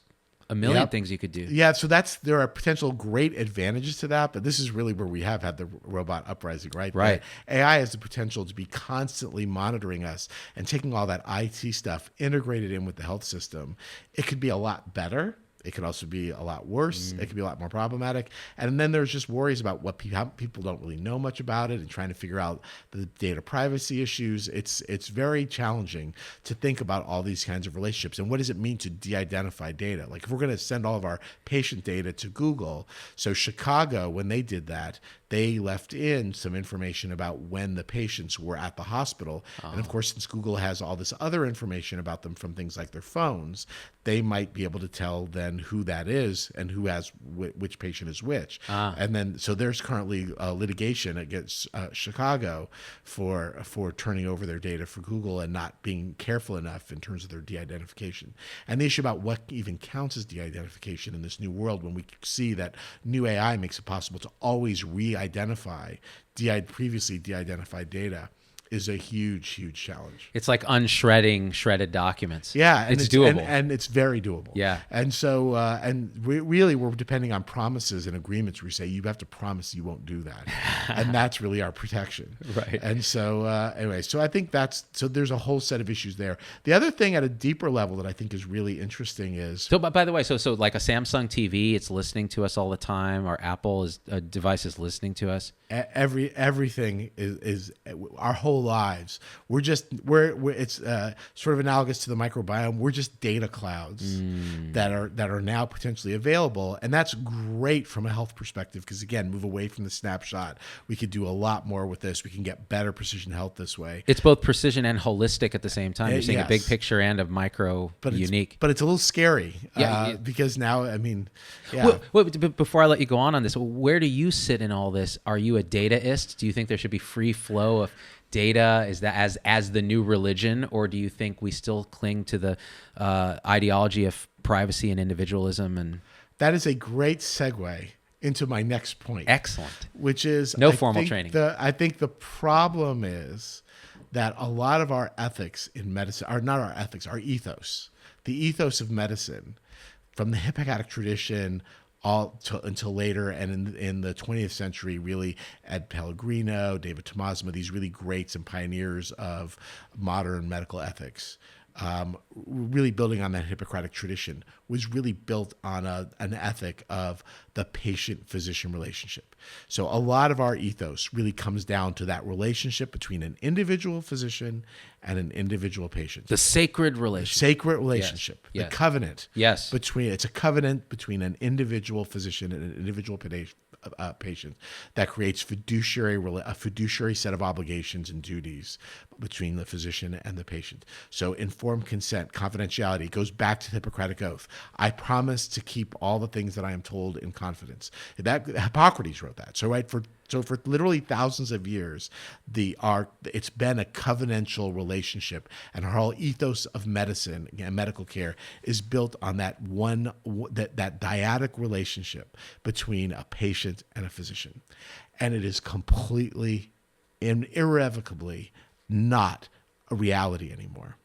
A: a million things you could do.
B: Yeah, so there are potential great advantages to that, but this is really where we have had the robot uprising, right?
A: Right.
B: AI has the potential to be constantly monitoring us and taking all that IT stuff integrated in with the health system. It could be a lot better. It could also be a lot worse. It could be a lot more problematic. And then there's just worries about how people don't really know much about it and trying to figure out the data privacy issues. It's very challenging to think about all these kinds of relationships. And what does it mean to de-identify data? Like if we're going to send all of our patient data to Google, so Chicago, when they did that, they left in some information about when the patients were at the hospital. And of course, since Google has all this other information about them from things like their phones, they might be able to tell then who that is and who has which patient is which. And then, so there's currently litigation against Chicago for turning over their data for Google and not being careful enough in terms of their de-identification. And the issue about what even counts as de-identification in this new world, when we see that new AI makes it possible to always re-identify previously de-identified data, is a huge, huge challenge.
A: It's like unshredding shredded documents.
B: Yeah, and
A: it's doable.
B: And it's very doable.
A: Yeah.
B: And so, really, we're depending on promises and agreements where we say, you have to promise you won't do that. And that's really our protection.
A: Right.
B: And so, anyway, so I think there's a whole set of issues there. The other thing at a deeper level that I think is really interesting is...
A: So, by the way, so like a Samsung TV, it's listening to us all the time. Our Apple device is listening to us.
B: Everything is our whole lives. It's sort of analogous to the microbiome. We're just data clouds that are now potentially available, and that's great from a health perspective because again, move away from the snapshot. We could do a lot more with this. We can get better precision health this way.
A: It's both precision and holistic at the same time. You're seeing a big picture and a micro unique.
B: But it's a little scary because now, I mean, yeah.
A: Wait, before I let you go on this, where do you sit in all this? Are you a dataist? Do you think there should be free flow of data? Is that as the new religion, or do you think we still cling to the ideology of privacy and individualism? And
B: that is a great segue into my next point.
A: Excellent.
B: Which is
A: No formal training.
B: I think the problem is that a lot of our ethics in medicine are not our ethics, our ethos. The ethos of medicine, from the Hippocratic tradition until later, and in the 20th century, really Ed Pellegrino, David Tomasimo, these really greats and pioneers of modern medical ethics, really building on that Hippocratic tradition, was really built on an ethic of the patient-physician relationship. So a lot of our ethos really comes down to that relationship between an individual physician and an individual patient.
A: The sacred relationship.
B: Sacred relationship.
A: Yes.
B: The covenant.
A: Yes.
B: It's a covenant between an individual physician and an individual patient that creates a fiduciary set of obligations and duties between the physician and the patient. So informed consent, confidentiality, goes back to the Hippocratic Oath. I promise to keep all the things that I am told in confidence. That Hippocrates wrote that. So for literally thousands of years, it's been a covenantal relationship, and our whole ethos of medicine and medical care is built on that dyadic relationship between a patient and a physician, and it is completely and irrevocably not a reality anymore.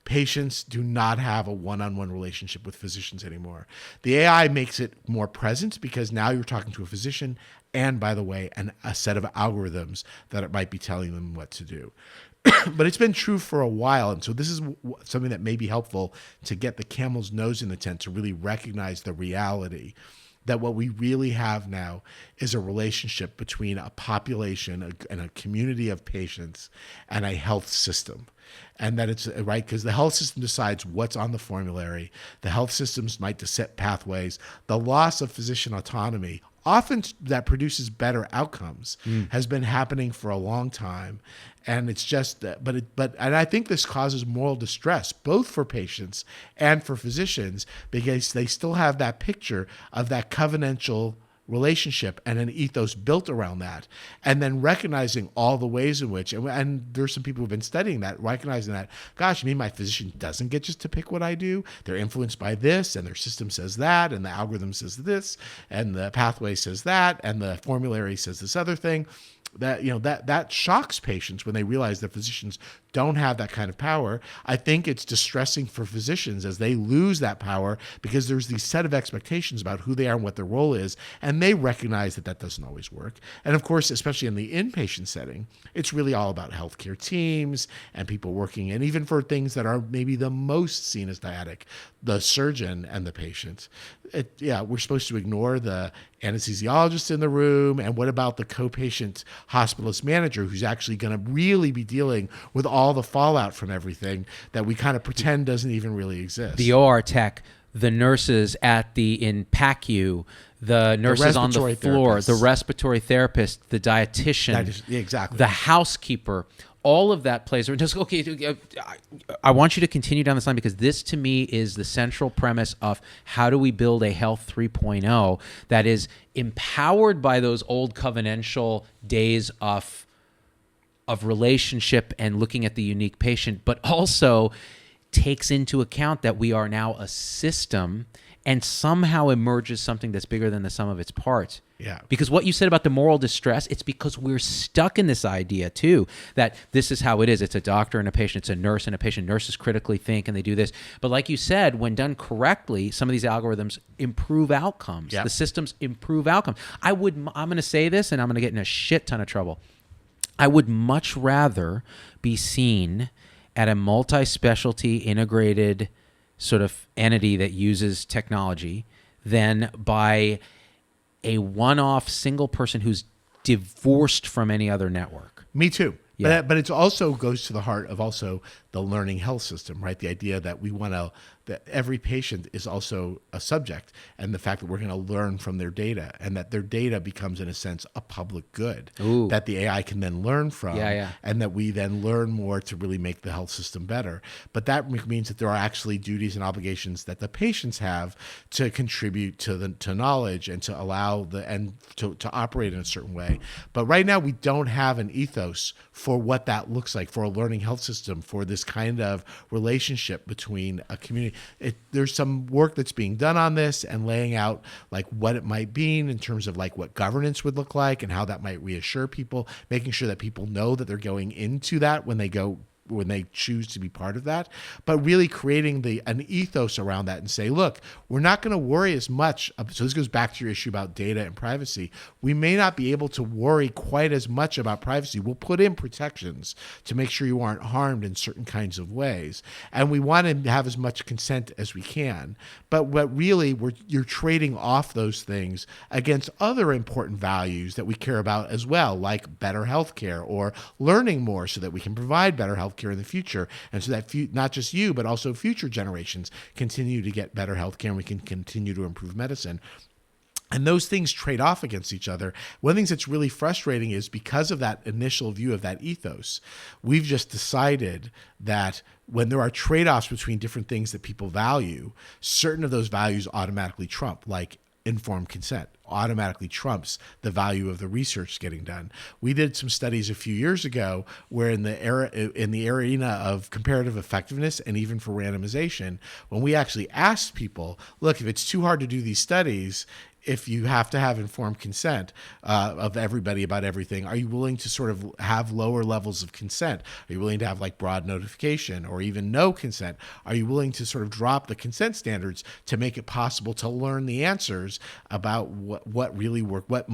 B: Patients do not have a one-on-one relationship with physicians anymore. The AI makes it more present because now you're talking to a physician and, by the way, a set of algorithms that it might be telling them what to do. But it's been true for a while, and so this is something that may be helpful to get the camel's nose in the tent to really recognize the reality that what we really have now is a relationship between a population and a community of patients and a health system. And that it's right because the health system decides what's on the formulary. The health systems might set pathways. The loss of physician autonomy, often that produces better outcomes, has been happening for a long time. And it's just, and I think this causes moral distress, both for patients and for physicians, because they still have that picture of that covenantal relationship and an ethos built around that, and then recognizing all the ways in which, and there's some people who've been studying that, recognizing that, gosh, you mean my physician doesn't get just to pick what I do? They're influenced by this, and their system says that, and the algorithm says this, and the pathway says that, and the formulary says this other thing. That shocks patients when they realize that physicians don't have that kind of power. I think it's distressing for physicians as they lose that power because there's these set of expectations about who they are and what their role is, and they recognize that doesn't always work. And of course, especially in the inpatient setting, it's really all about healthcare teams and people working, and even for things that are maybe the most seen as dyadic, the surgeon and the patient. We're supposed to ignore the anesthesiologist in the room, and what about the co-patient hospitalist manager who's actually going to really be dealing with all the fallout from everything that we kind of pretend doesn't even really exist.
A: The OR tech, the nurses in PACU, the nurses on the floor, the respiratory therapist, the dietitian,
B: exactly,
A: the housekeeper. All of that plays. Okay, I want you to continue down this line because this, to me, is the central premise of how do we build a health 3.0 that is empowered by those old covenantal days of relationship and looking at the unique patient, but also takes into account that we are now a system and somehow emerges something that's bigger than the sum of its parts.
B: Yeah.
A: Because what you said about the moral distress, it's because we're stuck in this idea too, that this is how it is. It's a doctor and a patient. It's a nurse and a patient. Nurses critically think and they do this. But like you said, when done correctly, some of these algorithms improve outcomes.
B: Yep.
A: The systems improve outcomes. I'm going to say this and I'm going to get in a shit ton of trouble. I would much rather be seen at a multi-specialty integrated sort of entity that uses technology than by a one-off single person who's divorced from any other network.
B: Me too.
A: Yeah.
B: But it also goes to the heart of also the learning health system, right? The idea that that every patient is also a subject, and the fact that we're going to learn from their data, and that their data becomes, in a sense, a public good that the AI can then learn from, and that we then learn more to really make the health system better. But that means that there are actually duties and obligations that the patients have to contribute to knowledge and to allow to operate in a certain way. But right now, we don't have an ethos for what that looks like for a learning health system, for this kind of relationship between a community. There's some work that's being done on this and laying out like what it might mean in terms of like what governance would look like and how that might reassure people, making sure that people know that they're going into that when they choose to be part of that, but really creating an ethos around that and say, look, we're not going to worry as much. So this goes back to your issue about data and privacy. We may not be able to worry quite as much about privacy. We'll put in protections to make sure you aren't harmed in certain kinds of ways. And we want to have as much consent as we can. But what really you're trading off those things against other important values that we care about as well, like better healthcare or learning more so that we can provide better healthcare in the future, and so that not just you but also future generations continue to get better healthcare and we can continue to improve medicine. And those things trade off against each other. One of the things that's really frustrating is because of that initial view of that ethos, we've just decided that when there are trade-offs between different things that people value, certain of those values automatically trump, like informed consent automatically trumps the value of the research getting done. We did some studies a few years ago where in the arena of comparative effectiveness and even for randomization, when we actually asked people, look, if it's too hard to do these studies, if you have to have informed consent of everybody about everything, are you willing to sort of have lower levels of consent? Are you willing to have like broad notification or even no consent? Are you willing to sort of drop the consent standards to make it possible to learn the answers about what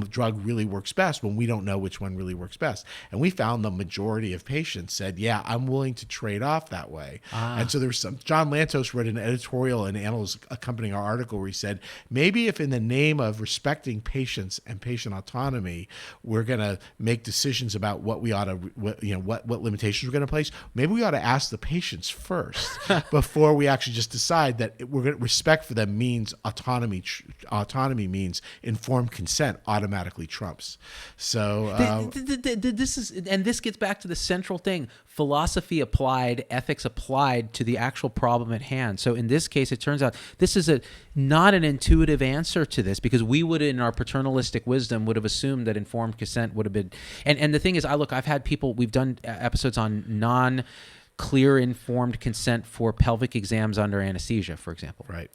B: drug really works best when we don't know which one really works best? And we found the majority of patients said, yeah, I'm willing to trade off that way. And so there's John Lantos wrote an editorial in Annals accompanying our article where he said, maybe if in the name of respecting patients and patient autonomy, we're going to make decisions about what limitations we're going to place. Maybe we ought to ask the patients first before we actually just decide that we're going to respect for them means autonomy. Autonomy means informed consent automatically trumps. So
A: this gets back to the central thing: philosophy applied, ethics applied to the actual problem at hand. So in this case, it turns out this is not an intuitive answer to this, because we would, in our paternalistic wisdom, would have assumed that informed consent would have been. And the thing is, I've had people, we've done episodes on non-clear informed consent for pelvic exams under anesthesia, for example.
B: Right.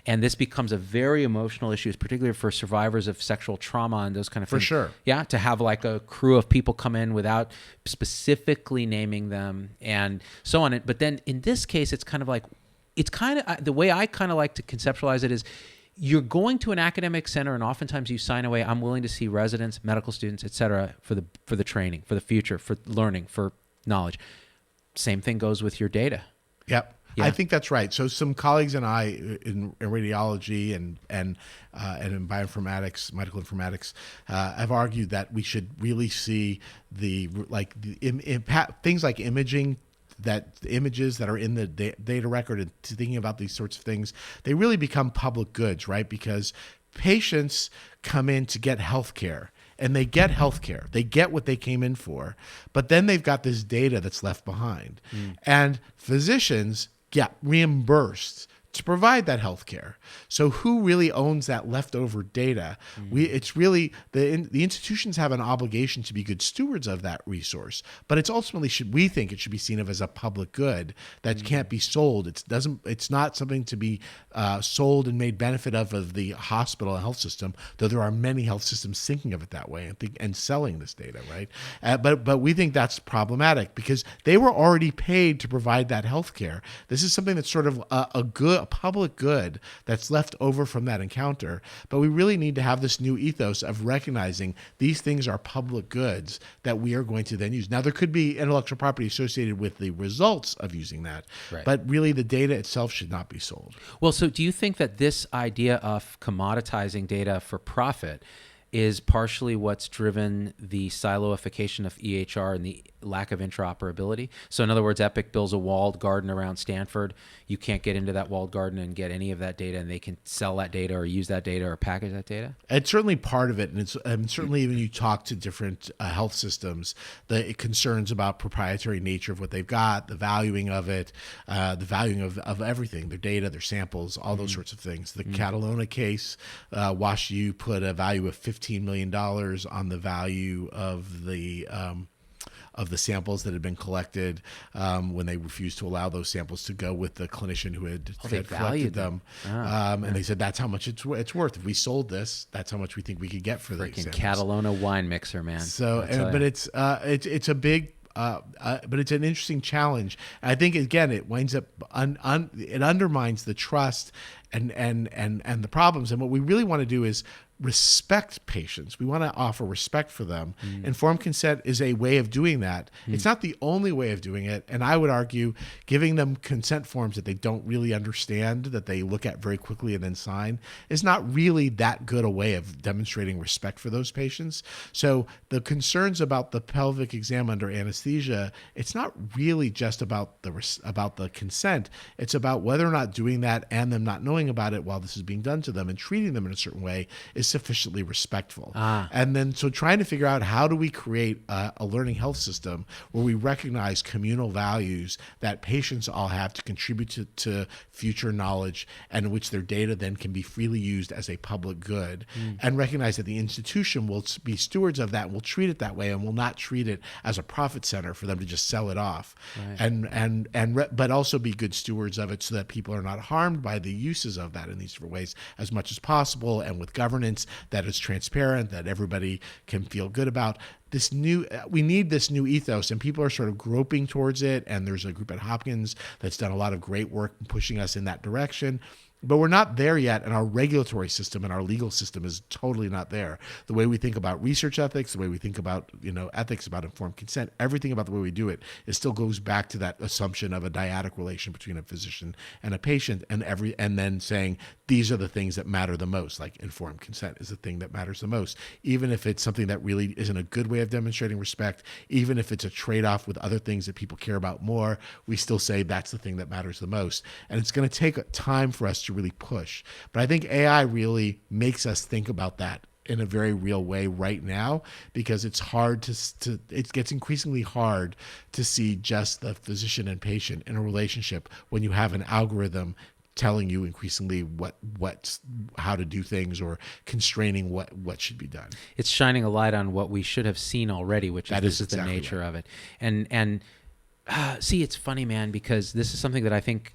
A: And this becomes a very emotional issue, particularly for survivors of sexual trauma and those kind of things.
B: For sure.
A: Yeah, to have like a crew of people come in without specifically naming them and so on. But then in this case, it's kind of the way I kind of like to conceptualize it is, you're going to an academic center and oftentimes you sign away, I'm willing to see residents, medical students, et cetera, for the training, for the future, for learning, for knowledge. Same thing goes with your data.
B: Yep. Yeah. I think that's right. So some colleagues and I in radiology and in bioinformatics, medical informatics, have argued that we should really see things like imaging, that the images that are in the data record, and thinking about these sorts of things, they really become public goods, right? Because patients come in to get healthcare, and they get healthcare. They get what they came in for, but then they've got this data that's left behind. And physicians get reimbursed to provide that healthcare. So who really owns that leftover data? It's really the institutions have an obligation to be good stewards of that resource, but it's ultimately we think it should be seen of as a public good that can't be sold. It's not something to be sold and made benefit of the hospital and health system, though there are many health systems thinking of it that way and selling this data, right? But we think that's problematic because they were already paid to provide that healthcare. This is something that's sort of a public good that's left over from that encounter. But we really need to have this new ethos of recognizing these things are public goods that we are going to then use. Now, there could be intellectual property associated with the results of using that, right, but really the data itself should not be sold.
A: Well, so do you think that this idea of commoditizing data for profit is partially what's driven the siloification of EHR and the lack of interoperability? So in other words, Epic builds a walled garden around Stanford. You can't get into that walled garden and get any of that data, and they can sell that data or use that data or package that data? It's
B: certainly part of it. And certainly when you talk to different health systems, the concerns about proprietary nature of what they've got, the valuing of it, the valuing of everything, their data, their samples, all those sorts of things. The Catalona case, WashU put a value of $15 million on the value of the of the samples that had been collected when they refused to allow those samples to go with the clinician who had collected them. And they said, that's how much it's worth. If we sold this, that's how much we think we could get for the
A: freaking Catalona wine mixer, man.
B: So, but it's a big, but it's an interesting challenge. And I think again, it winds up it undermines the trust and the problems. And what we really want to do is respect patients. We want to offer respect for them. Informed consent is a way of doing that. It's not the only way of doing it. And I would argue giving them consent forms that they don't really understand, that they look at very quickly and then sign, is not really that good a way of demonstrating respect for those patients. So the concerns about the pelvic exam under anesthesia, it's not really just about the consent. It's about whether or not doing that and them not knowing about it while this is being done to them and treating them in a certain way is sufficiently respectful. And then so trying to figure out how do we create a learning health system where we recognize communal values that patients all have to contribute to future knowledge, and in which their data then can be freely used as a public good, and recognize that the institution will be stewards of that and will treat it that way and will not treat it as a profit center for them to just sell it off. But also be good stewards of it so that people are not harmed by the uses of that in these different ways as much as possible, and with governance that is transparent, that everybody can feel good about. We need this new ethos, and people are sort of groping towards it. And there's a group at Hopkins that's done a lot of great work pushing us in that direction. But we're not there yet, and our regulatory system and our legal system is totally not there. The way we think about research ethics, the way we think about ethics, about informed consent, everything about the way we do it, it still goes back to that assumption of a dyadic relation between a physician and a patient, and then saying these are the things that matter the most. Like informed consent is the thing that matters the most, even if it's something that really isn't a good way of demonstrating respect, even if it's a trade-off with other things that people care about more. We still say that's the thing that matters the most, and it's going to take time for us to really push. But I think AI really makes us think about that in a very real way right now, because it's hard it gets increasingly hard to see just the physician and patient in a relationship when you have an algorithm telling you increasingly how to do things, or constraining what should be done.
A: It's shining a light on what we should have seen already, which is exactly the nature of it. And see, it's funny, man, because this is something that I think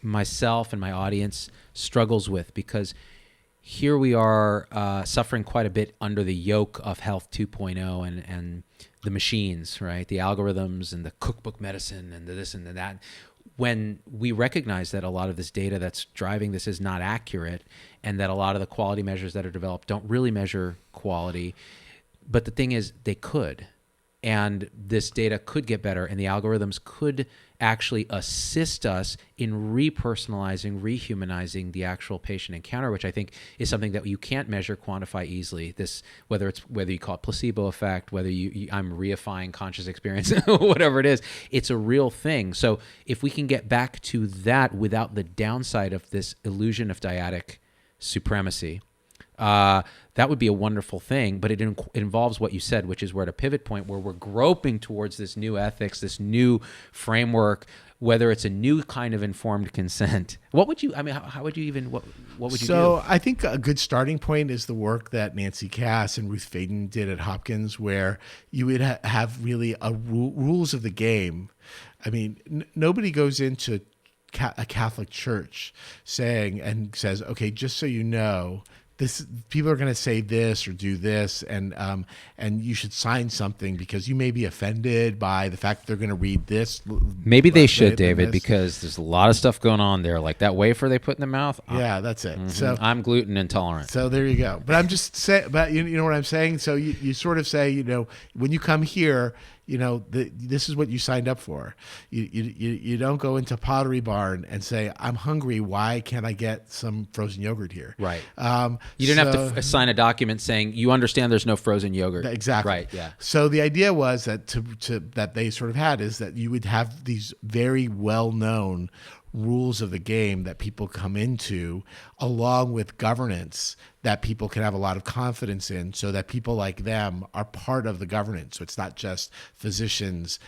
A: myself and my audience struggles with, because here we are suffering quite a bit under the yoke of Health 2.0 and the machines, right? The algorithms and the cookbook medicine and the this and the that. When we recognize that a lot of this data that's driving this is not accurate, and that a lot of the quality measures that are developed don't really measure quality. But the thing is, they could. And this data could get better, and the algorithms could actually assist us in repersonalizing, rehumanizing the actual patient encounter, which I think is something that you can't measure, quantify easily. This, whether you call it placebo effect, whether I'm reifying conscious experience, whatever it is, it's a real thing. So if we can get back to that without the downside of this illusion of dyadic supremacy, that would be a wonderful thing, but it involves what you said, which is we're at a pivot point where we're groping towards this new ethics, this new framework, whether it's a new kind of informed consent. What would you, how would you even, what would you do?
B: So I think a good starting point is the work that Nancy Cass and Ruth Faden did at Hopkins, where you would have really rules of the game. I mean, nobody goes into a Catholic church says, okay, just so you know, people are going to say this or do this, and you should sign something because you may be offended by the fact that they're going to read this.
A: Maybe they should, David, because there's a lot of stuff going on there, like that wafer they put in the mouth.
B: Yeah, that's it. Mm-hmm. So
A: I'm gluten intolerant.
B: So there you go. But I'm just saying. But you know what I'm saying. So you sort of say, when you come here, this is what you signed up for. You don't go into Pottery Barn and say, I'm hungry. Why can't I get some frozen yogurt here?
A: Right. You didn't have to sign a document saying you understand there's no frozen yogurt.
B: Exactly.
A: Right. Yeah.
B: So the idea was that that they sort of had is that you would have these very well-known rules of the game that people come into, along with governance that people can have a lot of confidence in, so that people like them are part of the governance. So it's not just physicians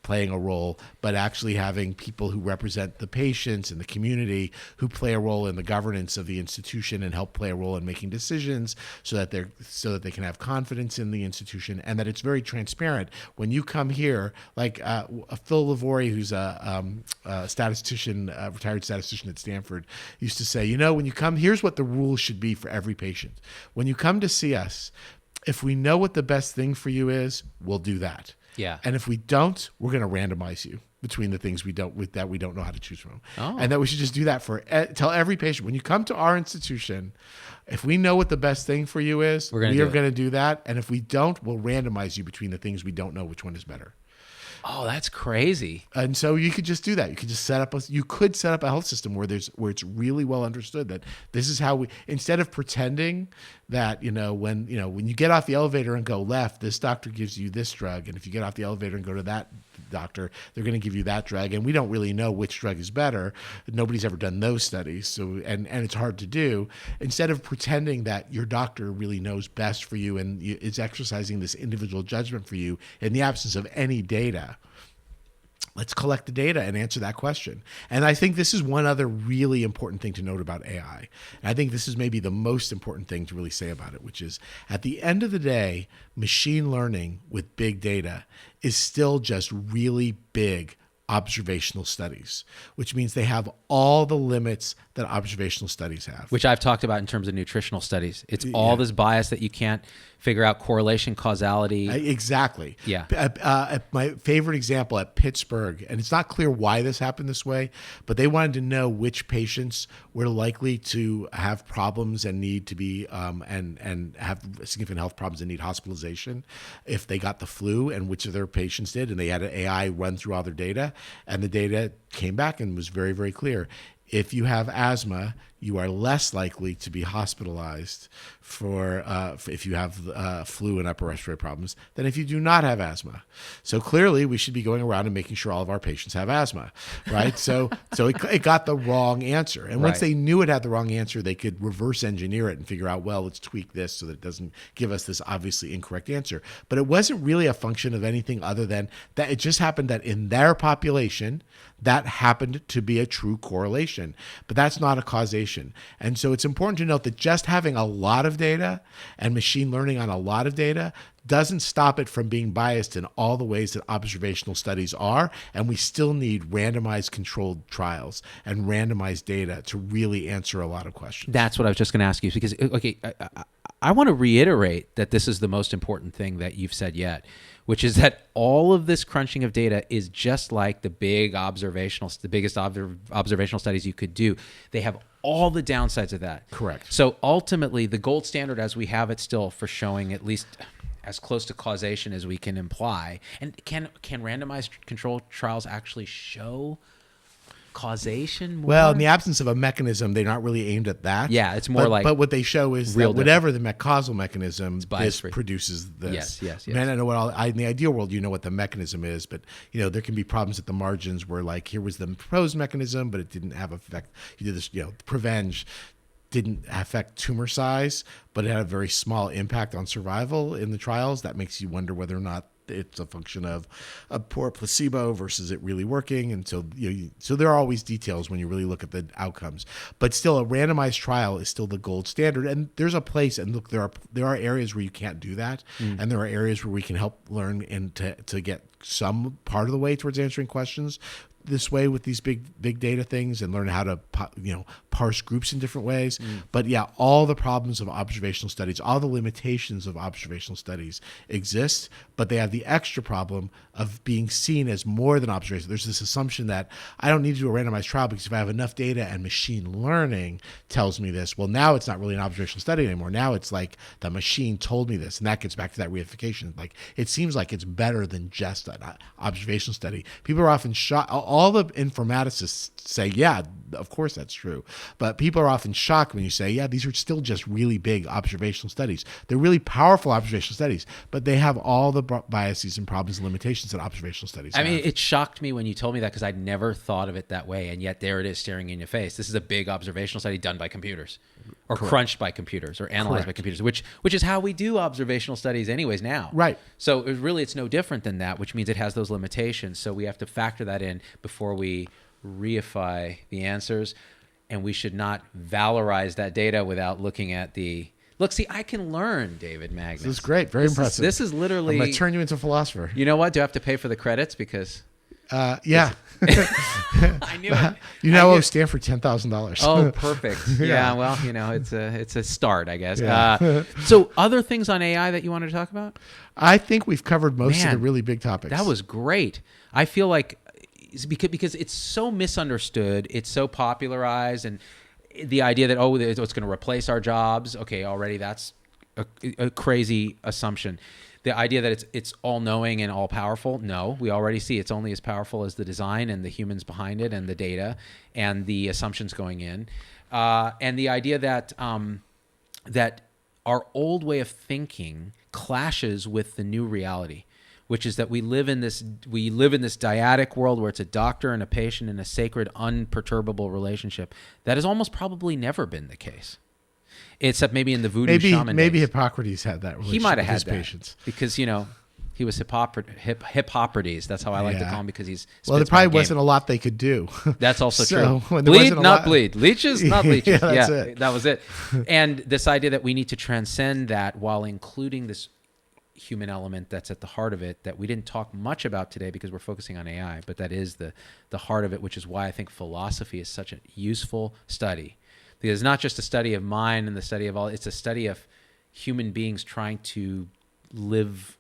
B: playing a role, but actually having people who represent the patients and the community who play a role in the governance of the institution and help play a role in making decisions so that they can have confidence in the institution, and that it's very transparent. When you come here, like Phil Lavori, who's a statistician, a retired statistician at Stanford, used to say, when you come, here's what the rules should be for every patient. When you come to see us, if we know what the best thing for you is, we'll do that.
A: Yeah.
B: And if we don't, we're going to randomize you between the things we don't know how to choose from.
A: Oh.
B: And that we should just do that tell every patient, when you come to our institution, if we know what the best thing for you is, we are going to do that. And if we don't, we'll randomize you between the things we don't know which one is better.
A: Oh, that's crazy.
B: And so you could just do that. You could just set up a health system where it's really well understood that this is how instead of pretending that, when you get off the elevator and go left, this doctor gives you this drug. And if you get off the elevator and go to that doctor, they're going to give you that drug. And we don't really know which drug is better. Nobody's ever done those studies. So, and it's hard to do. Instead of pretending that your doctor really knows best for you and is exercising this individual judgment for you in the absence of any data, let's collect the data and answer that question. And I think this is one other really important thing to note about AI. And I think this is maybe the most important thing to really say about it, which is at the end of the day, machine learning with big data is still just really big observational studies, which means they have all the limits that observational studies have.
A: Which I've talked about in terms of nutritional studies. It's all this bias that you can't figure out correlation, causality.
B: Exactly.
A: Yeah.
B: My favorite example at Pittsburgh, and it's not clear why this happened this way, but they wanted to know which patients were likely to have problems and need to be and have significant health problems and need hospitalization if they got the flu, and which of their patients did. And they had an AI run through all their data, and the data came back and was very, very clear. If you have asthma, you are less likely to be hospitalized for if you have flu and upper respiratory problems than if you do not have asthma. So clearly, we should be going around and making sure all of our patients have asthma, right? so it got the wrong answer. And once they knew it had the wrong answer, they could reverse engineer it and figure out, well, let's tweak this so that it doesn't give us this obviously incorrect answer. But it wasn't really a function of anything other than that it just happened that in their population, that happened to be a true correlation. But that's not a causation. And so it's important to note that just having a lot of data and machine learning on a lot of data doesn't stop it from being biased in all the ways that observational studies are. And we still need randomized controlled trials and randomized data to really answer a lot of questions.
A: That's what I was just going to ask you, because, okay, I want to reiterate that this is the most important thing that you've said yet, which is that all of this crunching of data is just like the biggest observational studies you could do. They have all the downsides of that.
B: Correct.
A: So ultimately, the gold standard as we have it still for showing at least as close to causation as we can imply, and can randomized controlled trials actually show causation more?
B: Well, in the absence of a mechanism, they're not really aimed at that.
A: Yeah, it's more like.
B: But what they show is that whatever the causal mechanism, this produces this.
A: Yes.
B: Man, I know in the ideal world, you know what the mechanism is, but there can be problems at the margins where, like, here was the proposed mechanism, but it didn't have effect. You did this, Prevenge didn't affect tumor size, but it had a very small impact on survival in the trials. That makes you wonder whether or not it's a function of a poor placebo versus it really working. And so, so there are always details when you really look at the outcomes, but still a randomized trial is still the gold standard. And there's a place, and look, there are areas where you can't do that. And there are areas where we can help learn and to get some part of the way towards answering questions this way with these big data things, and learn how to parse groups in different ways. But yeah, all the problems of observational studies, all the limitations of observational studies exist, but they have the extra problem of being seen as more than observation. There's this assumption that I don't need to do a randomized trial because if I have enough data and machine learning tells me this, well, now it's not really an observational study anymore. Now it's like the machine told me this, and that gets back to that reification. Like, it seems like it's better than just an observational study. People are often shocked. All the informaticists say, yeah, of course that's true. But people are often shocked when you say, yeah, these are still just really big observational studies. They're really powerful observational studies, but they have all the biases and problems and limitations that observational studies have.
A: I mean, it shocked me when you told me that, because I'd never thought of it that way. And yet there it is staring in your face. This is a big observational study done by computers. or crunched by computers or analyzed by computers, which is how we do observational studies anyways now.
B: Right.
A: So it's no different than that, which means it has those limitations. So we have to factor that in before we reify the answers, and we should not valorize that data without looking at the... Look, see, I can learn, David Magnus.
B: This is great. Very impressive.
A: This is literally...
B: I'm going to turn you into a philosopher.
A: You know what? Do I have to pay for the credits? Because...
B: Yeah.
A: I knew it.
B: You now owe Stanford $10,000.
A: Oh, perfect. Yeah, well, it's a start, I guess.
B: Yeah.
A: So other things on AI that you wanted to talk about?
B: I think we've covered most of the really big topics.
A: That was great. I feel like because it's so misunderstood, it's so popularized, and the idea that, it's going to replace our jobs. Okay, already that's a crazy assumption. The idea that it's all-knowing and all-powerful, no. We already see it's only as powerful as the design and the humans behind it and the data and the assumptions going in. And the idea that that our old way of thinking clashes with the new reality, which is that we live in this dyadic world where it's a doctor and a patient in a sacred, unperturbable relationship. That has almost probably never been the case. Except maybe in the voodoo shaman
B: maybe
A: days.
B: Hippocrates had that relationship.
A: He might have
B: with
A: had
B: his
A: that
B: patients.
A: because he was Hippocrates. That's how I like to call him, because he's
B: there probably wasn't a lot they could do.
A: That's also
B: So,
A: true.
B: when there
A: Bleed,
B: wasn't a
A: not
B: lot-
A: bleed. Leeches, not leeches.
B: Yeah, that's it.
A: That was it. And this idea that we need to transcend that while including this human element that's at the heart of it that we didn't talk much about today because we're focusing on AI, but that is the heart of it, which is why I think philosophy is such a useful study. Because it's not just a study of mind and the study of it's a study of human beings trying to live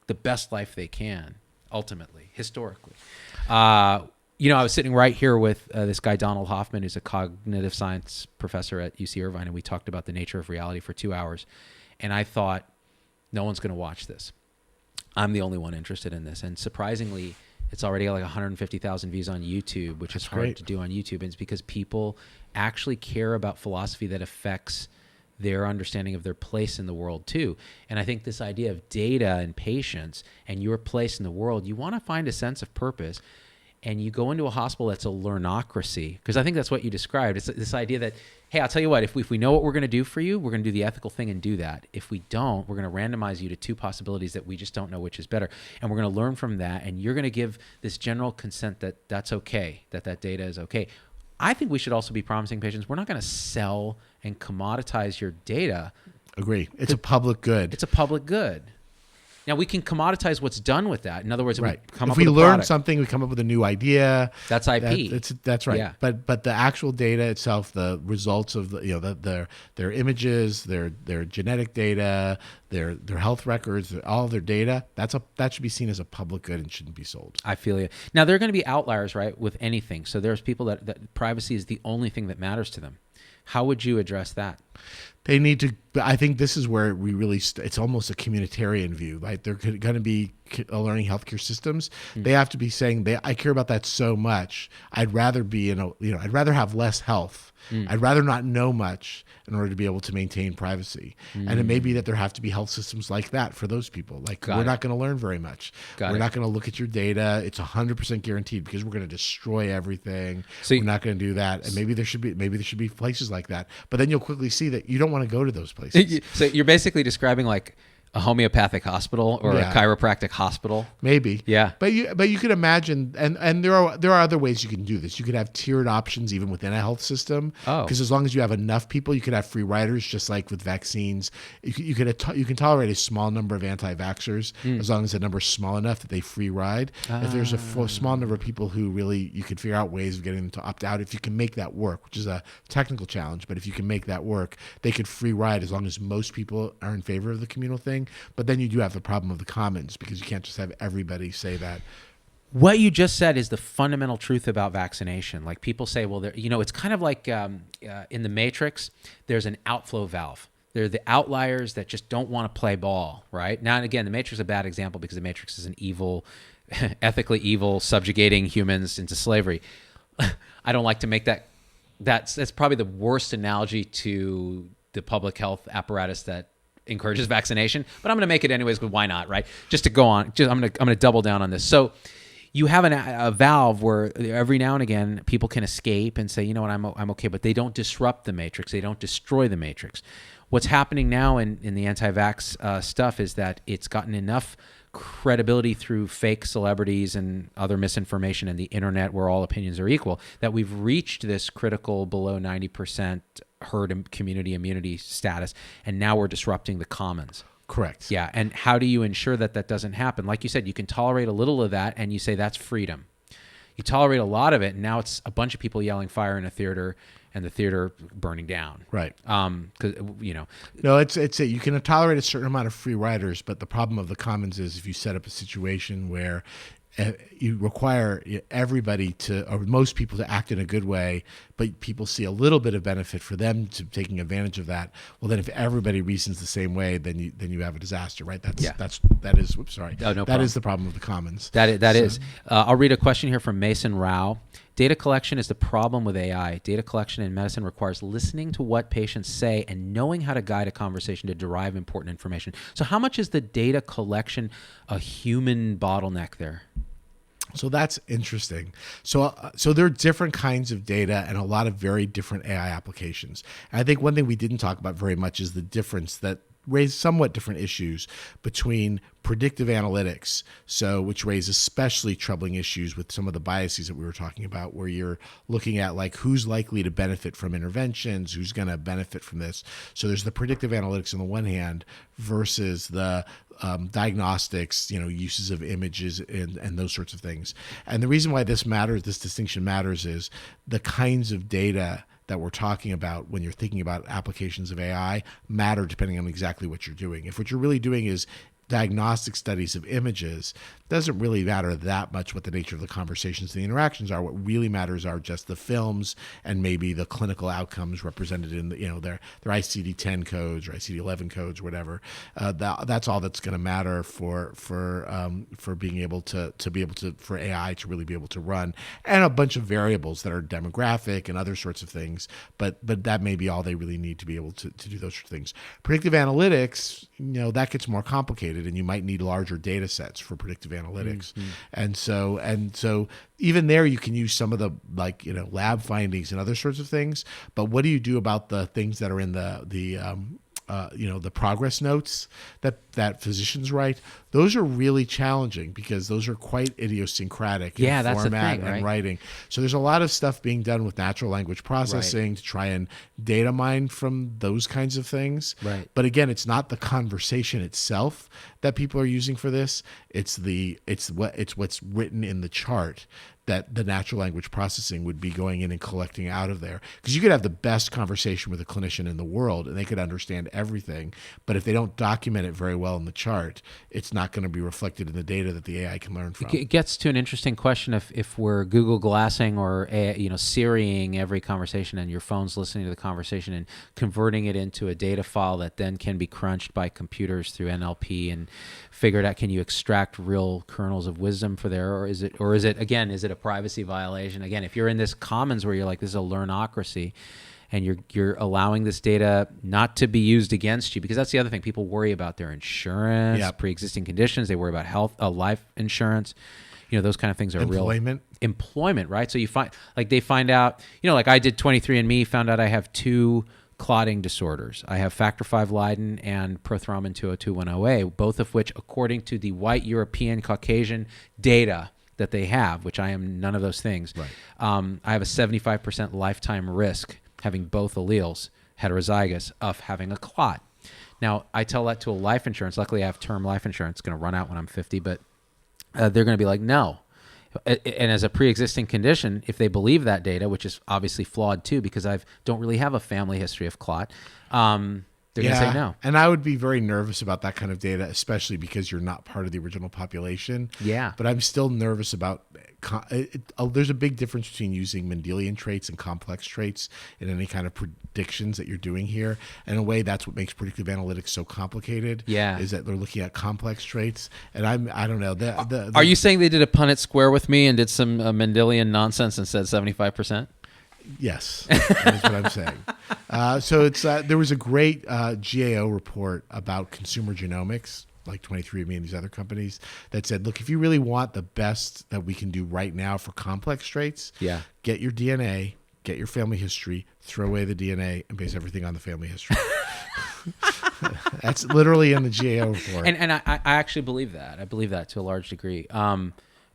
A: the best life they can, ultimately, historically. I was sitting right here with this guy, Donald Hoffman, who's a cognitive science professor at UC Irvine, and we talked about the nature of reality for 2 hours. And I thought, no one's going to watch this. I'm the only one interested in this. And surprisingly, it's already got like 150,000 views on YouTube, which is hard to do on YouTube. And it's because people actually care about philosophy that affects their understanding of their place in the world too. And I think this idea of data and patience and your place in the world, you want to find a sense of purpose. And you go into a hospital that's a learnocracy, because I think that's what you described. It's this idea that, hey, I'll tell you what, if we know what we're going to do for you, we're going to do the ethical thing and do that. If we don't, we're going to randomize you to two possibilities that we just don't know which is better. And we're going to learn from that, and you're going to give this general consent that that's okay, that data is okay. I think we should also be promising patients we're not going to sell and commoditize your data.
B: Agree. It's a public good.
A: It's a public good. Now, we can commoditize what's done with that. In other words,
B: if we learn something, we come up with a new idea.
A: That's IP.
B: That's right.
A: Yeah.
B: But the actual data itself, the results of their images, their genetic data, their health records, all of their data, that should be seen as a public good and shouldn't be sold.
A: I feel you. Now, there are going to be outliers, right, with anything. So there's people that privacy is the only thing that matters to them. How would you address that?
B: They need to. I think this is where we really. It's almost a communitarian view. Like they're going to be learning healthcare systems. They have to be saying, I care about that so much. I'd rather be I'd rather have less health. I'd rather not know much in order to be able to maintain privacy. And it may be that there have to be health systems like that for those people. Like we're not going to learn very much. We're not going to look at your data. It's 100% guaranteed because we're going to destroy everything. So we're not going to do that. And maybe there should be places like that. But then you'll quickly see that you don't want to go to those places.
A: So you're basically describing like a homeopathic hospital or a chiropractic hospital.
B: Maybe.
A: Yeah.
B: But you could imagine, and there are other ways you can do this. You could have tiered options even within a health system.
A: Oh.
B: Because as long as you have enough people, you could have free riders, just like with vaccines. You can tolerate a small number of anti-vaxxers as long as the number is small enough that they free ride. If there's a small number of people who really, you could figure out ways of getting them to opt out. If you can make that work, which is a technical challenge, but if you can make that work, they could free ride as long as most people are in favor of the communal thing. But then you do have the problem of the commons because you can't just have everybody say that.
A: What you just said is the fundamental truth about vaccination. Like people say, well, it's kind of like in the Matrix, there's an outflow valve. They're the outliers that just don't want to play ball, right? Now, and again, the Matrix is a bad example because the Matrix is an evil, ethically evil, subjugating humans into slavery. I don't like to make that. That's probably the worst analogy to the public health apparatus that encourages vaccination, but I'm going to make it anyways. But why not, right? Just to go on, I'm going to double down on this. So, you have a valve where every now and again people can escape and say, you know what, I'm okay, but they don't disrupt the matrix. They don't destroy the matrix. What's happening now in the anti-vax stuff is that it's gotten enough credibility through fake celebrities and other misinformation and the internet where all opinions are equal, that we've reached this critical below 90% herd community immunity status, and now we're disrupting the commons.
B: Correct.
A: Yeah, and how do you ensure that that doesn't happen? Like you said, you can tolerate a little of that, and you say that's freedom. You tolerate a lot of it, and now it's a bunch of people yelling fire in a theater, and the theater burning down.
B: Right.
A: Because
B: No, it's you can tolerate a certain amount of free riders, but the problem of the commons is if you set up a situation where you require everybody to, or most people to act in a good way, but people see a little bit of benefit for them to taking advantage of that. Well, then if everybody reasons the same way, then you have a disaster, right? That is. Whoops, sorry.
A: Oh, no
B: that
A: problem.
B: Is the problem of the commons.
A: That is. I'll read a question here from Mason Rao. Data collection is the problem with AI. Data collection in medicine requires listening to what patients say and knowing how to guide a conversation to derive important information. So how much is the data collection a human bottleneck there?
B: So that's interesting. So there are different kinds of data and a lot of very different AI applications. And I think one thing we didn't talk about very much is the difference that raise somewhat different issues between predictive analytics, which raise especially troubling issues with some of the biases that we were talking about, where you're looking at like who's likely to benefit from interventions, who's going to benefit from this. So there's the predictive analytics on the one hand versus the diagnostics, uses of images and those sorts of things. And the reason why this distinction matters is the kinds of data that we're talking about when you're thinking about applications of AI matter depending on exactly what you're doing. If what you're really doing is diagnostic studies of images, doesn't really matter that much what the nature of the conversations and the interactions are. What really matters are just the films and maybe the clinical outcomes represented in their ICD-10 codes or ICD-11 codes or whatever. That's all that's going to matter for being able to for AI to really be able to run, and a bunch of variables that are demographic and other sorts of things. But that may be all they really need to be able to do those sorts of things. Predictive analytics, that gets more complicated, and you might need larger data sets for predictive analytics. Mm-hmm. And so even there you can use some of the lab findings and other sorts of things, but what do you do about the things that are in the progress notes that physicians write? Those are really challenging because those are quite idiosyncratic in
A: that's
B: format
A: the thing, right?
B: And writing. So there's a lot of stuff being done with natural language processing to try and data mine from those kinds of things.
A: Right.
B: But again, it's not the conversation itself that people are using for this. It's what's written in the chart that the natural language processing would be going in and collecting out of there. Because you could have the best conversation with a clinician in the world and they could understand everything, but if they don't document it very well in the chart, it's not going to be reflected in the data that the AI can learn from.
A: It gets to an interesting question if we're Google Glassing or Siriing every conversation, and your phone's listening to the conversation and converting it into a data file that then can be crunched by computers through NLP and figured out, can you extract real kernels of wisdom for there, or is it a privacy violation? Again, if you're in this commons where you're like, this is a learnocracy, and you're allowing this data not to be used against you, because that's the other thing. People worry about their insurance, pre-existing conditions. They worry about health, life insurance. Those kind of things are employment, right? So they find out, like I did 23andMe, found out I have 2 clotting disorders. I have factor V Leiden and prothrombin 20210A, both of which, according to the white European Caucasian data that they have, which I am none of those things,
B: right.
A: I have a 75% lifetime risk having both alleles, heterozygous, of having a clot. Now, I tell that to a life insurance. Luckily, I have term life insurance. It's going to run out when I'm 50, but they're going to be like, no. And as a pre-existing condition, if they believe that data, which is obviously flawed too, because I don't really have a family history of clot, they're going to say no.
B: And I would be very nervous about that kind of data, especially because you're not part of the original population.
A: Yeah.
B: But I'm still nervous about there's a big difference between using Mendelian traits and complex traits in any kind of predictions that you're doing here. And in a way, that's what makes predictive analytics so complicated.
A: Yeah.
B: Is that they're looking at complex traits. And I don't know.
A: Are you saying they did a Punnett square with me and did some Mendelian nonsense and said 75%?
B: Yes, that's what I'm saying. So there was a great GAO report about consumer genomics like 23andMe and these other companies, that said, look, if you really want the best that we can do right now for complex traits, get your DNA, get your family history, throw away the DNA, and base everything on the family history. That's literally in the GAO report.
A: And I actually believe that. I believe that to a large degree.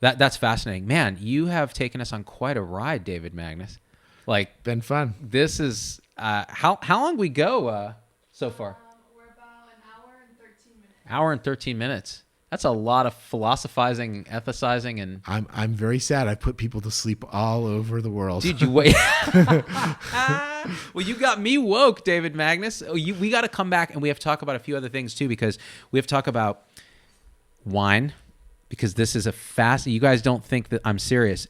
A: That's fascinating. Man, you have taken us on quite a ride, David Magnus. Like,
B: been fun.
A: This is how long we go so far?
C: We're about an hour and 13 minutes.
A: Hour and 13 minutes. That's a lot of philosophizing, ethicizing, and
B: I'm very sad. I put people to sleep all over the world.
A: Dude, you wait. Well, you got me woke, David Magnus. We got to come back and we have to talk about a few other things too, because we have to talk about wine, because this is you guys don't think that I'm serious.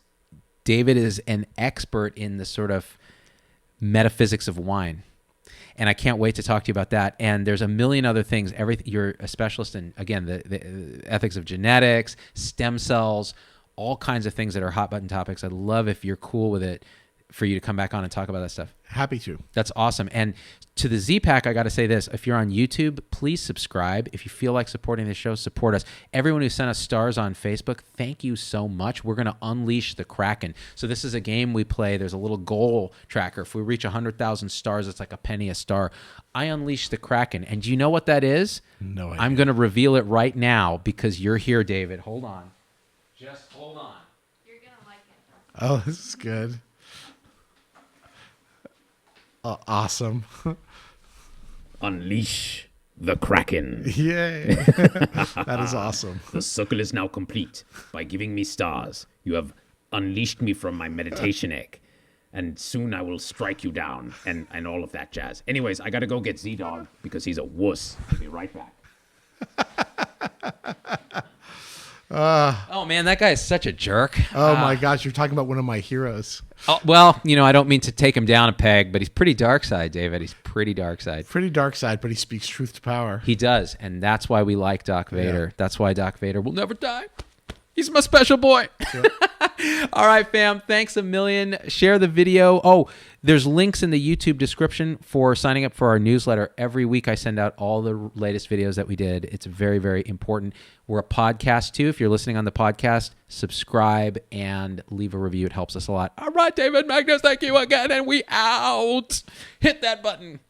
A: David is an expert in the sort of metaphysics of wine. And I can't wait to talk to you about that. And there's a million other things. You're a specialist in, again, the ethics of genetics, stem cells, all kinds of things that are hot button topics. I'd love, if you're cool with it, for you to come back on and talk about that stuff.
B: Happy to.
A: That's awesome. And to the Z-Pack, I got to say this. If you're on YouTube, please subscribe. If you feel like supporting the show, support us. Everyone who sent us stars on Facebook, thank you so much. We're going to unleash the Kraken. So this is a game we play. There's a little goal tracker. If we reach 100,000 stars, it's like a penny a star. I unleash the Kraken. And do you know what that is?
B: No idea.
A: I'm going to reveal it right now because you're here, David. Hold on. Just hold on.
C: You're going to like it.
B: Oh, this is good. Awesome.
D: Unleash the Kraken.
B: Yay. That is awesome.
D: The circle is now complete. By giving me stars, you have unleashed me from my meditation egg. And soon I will strike you down and all of that jazz. Anyways, I got to go get Z-Dog because he's a wuss. I'll be right back.
A: Oh, man, that guy is such a jerk.
B: Oh, my gosh. You're talking about one of my heroes.
A: Oh, well, I don't mean to take him down a peg, but he's pretty dark side, David. He's pretty dark side.
B: Pretty dark side, but he speaks truth to power.
A: He does, and that's why we like Doc Vader. Yeah. That's why Doc Vader will never die. He's my special boy. Yep. All right, fam. Thanks a million. Share the video. Oh, there's links in the YouTube description for signing up for our newsletter. Every week I send out all the latest videos that we did. It's very, very important. We're a podcast too. If you're listening on the podcast, subscribe and leave a review. It helps us a lot. All right, David Magnus, thank you again, and we out. Hit that button.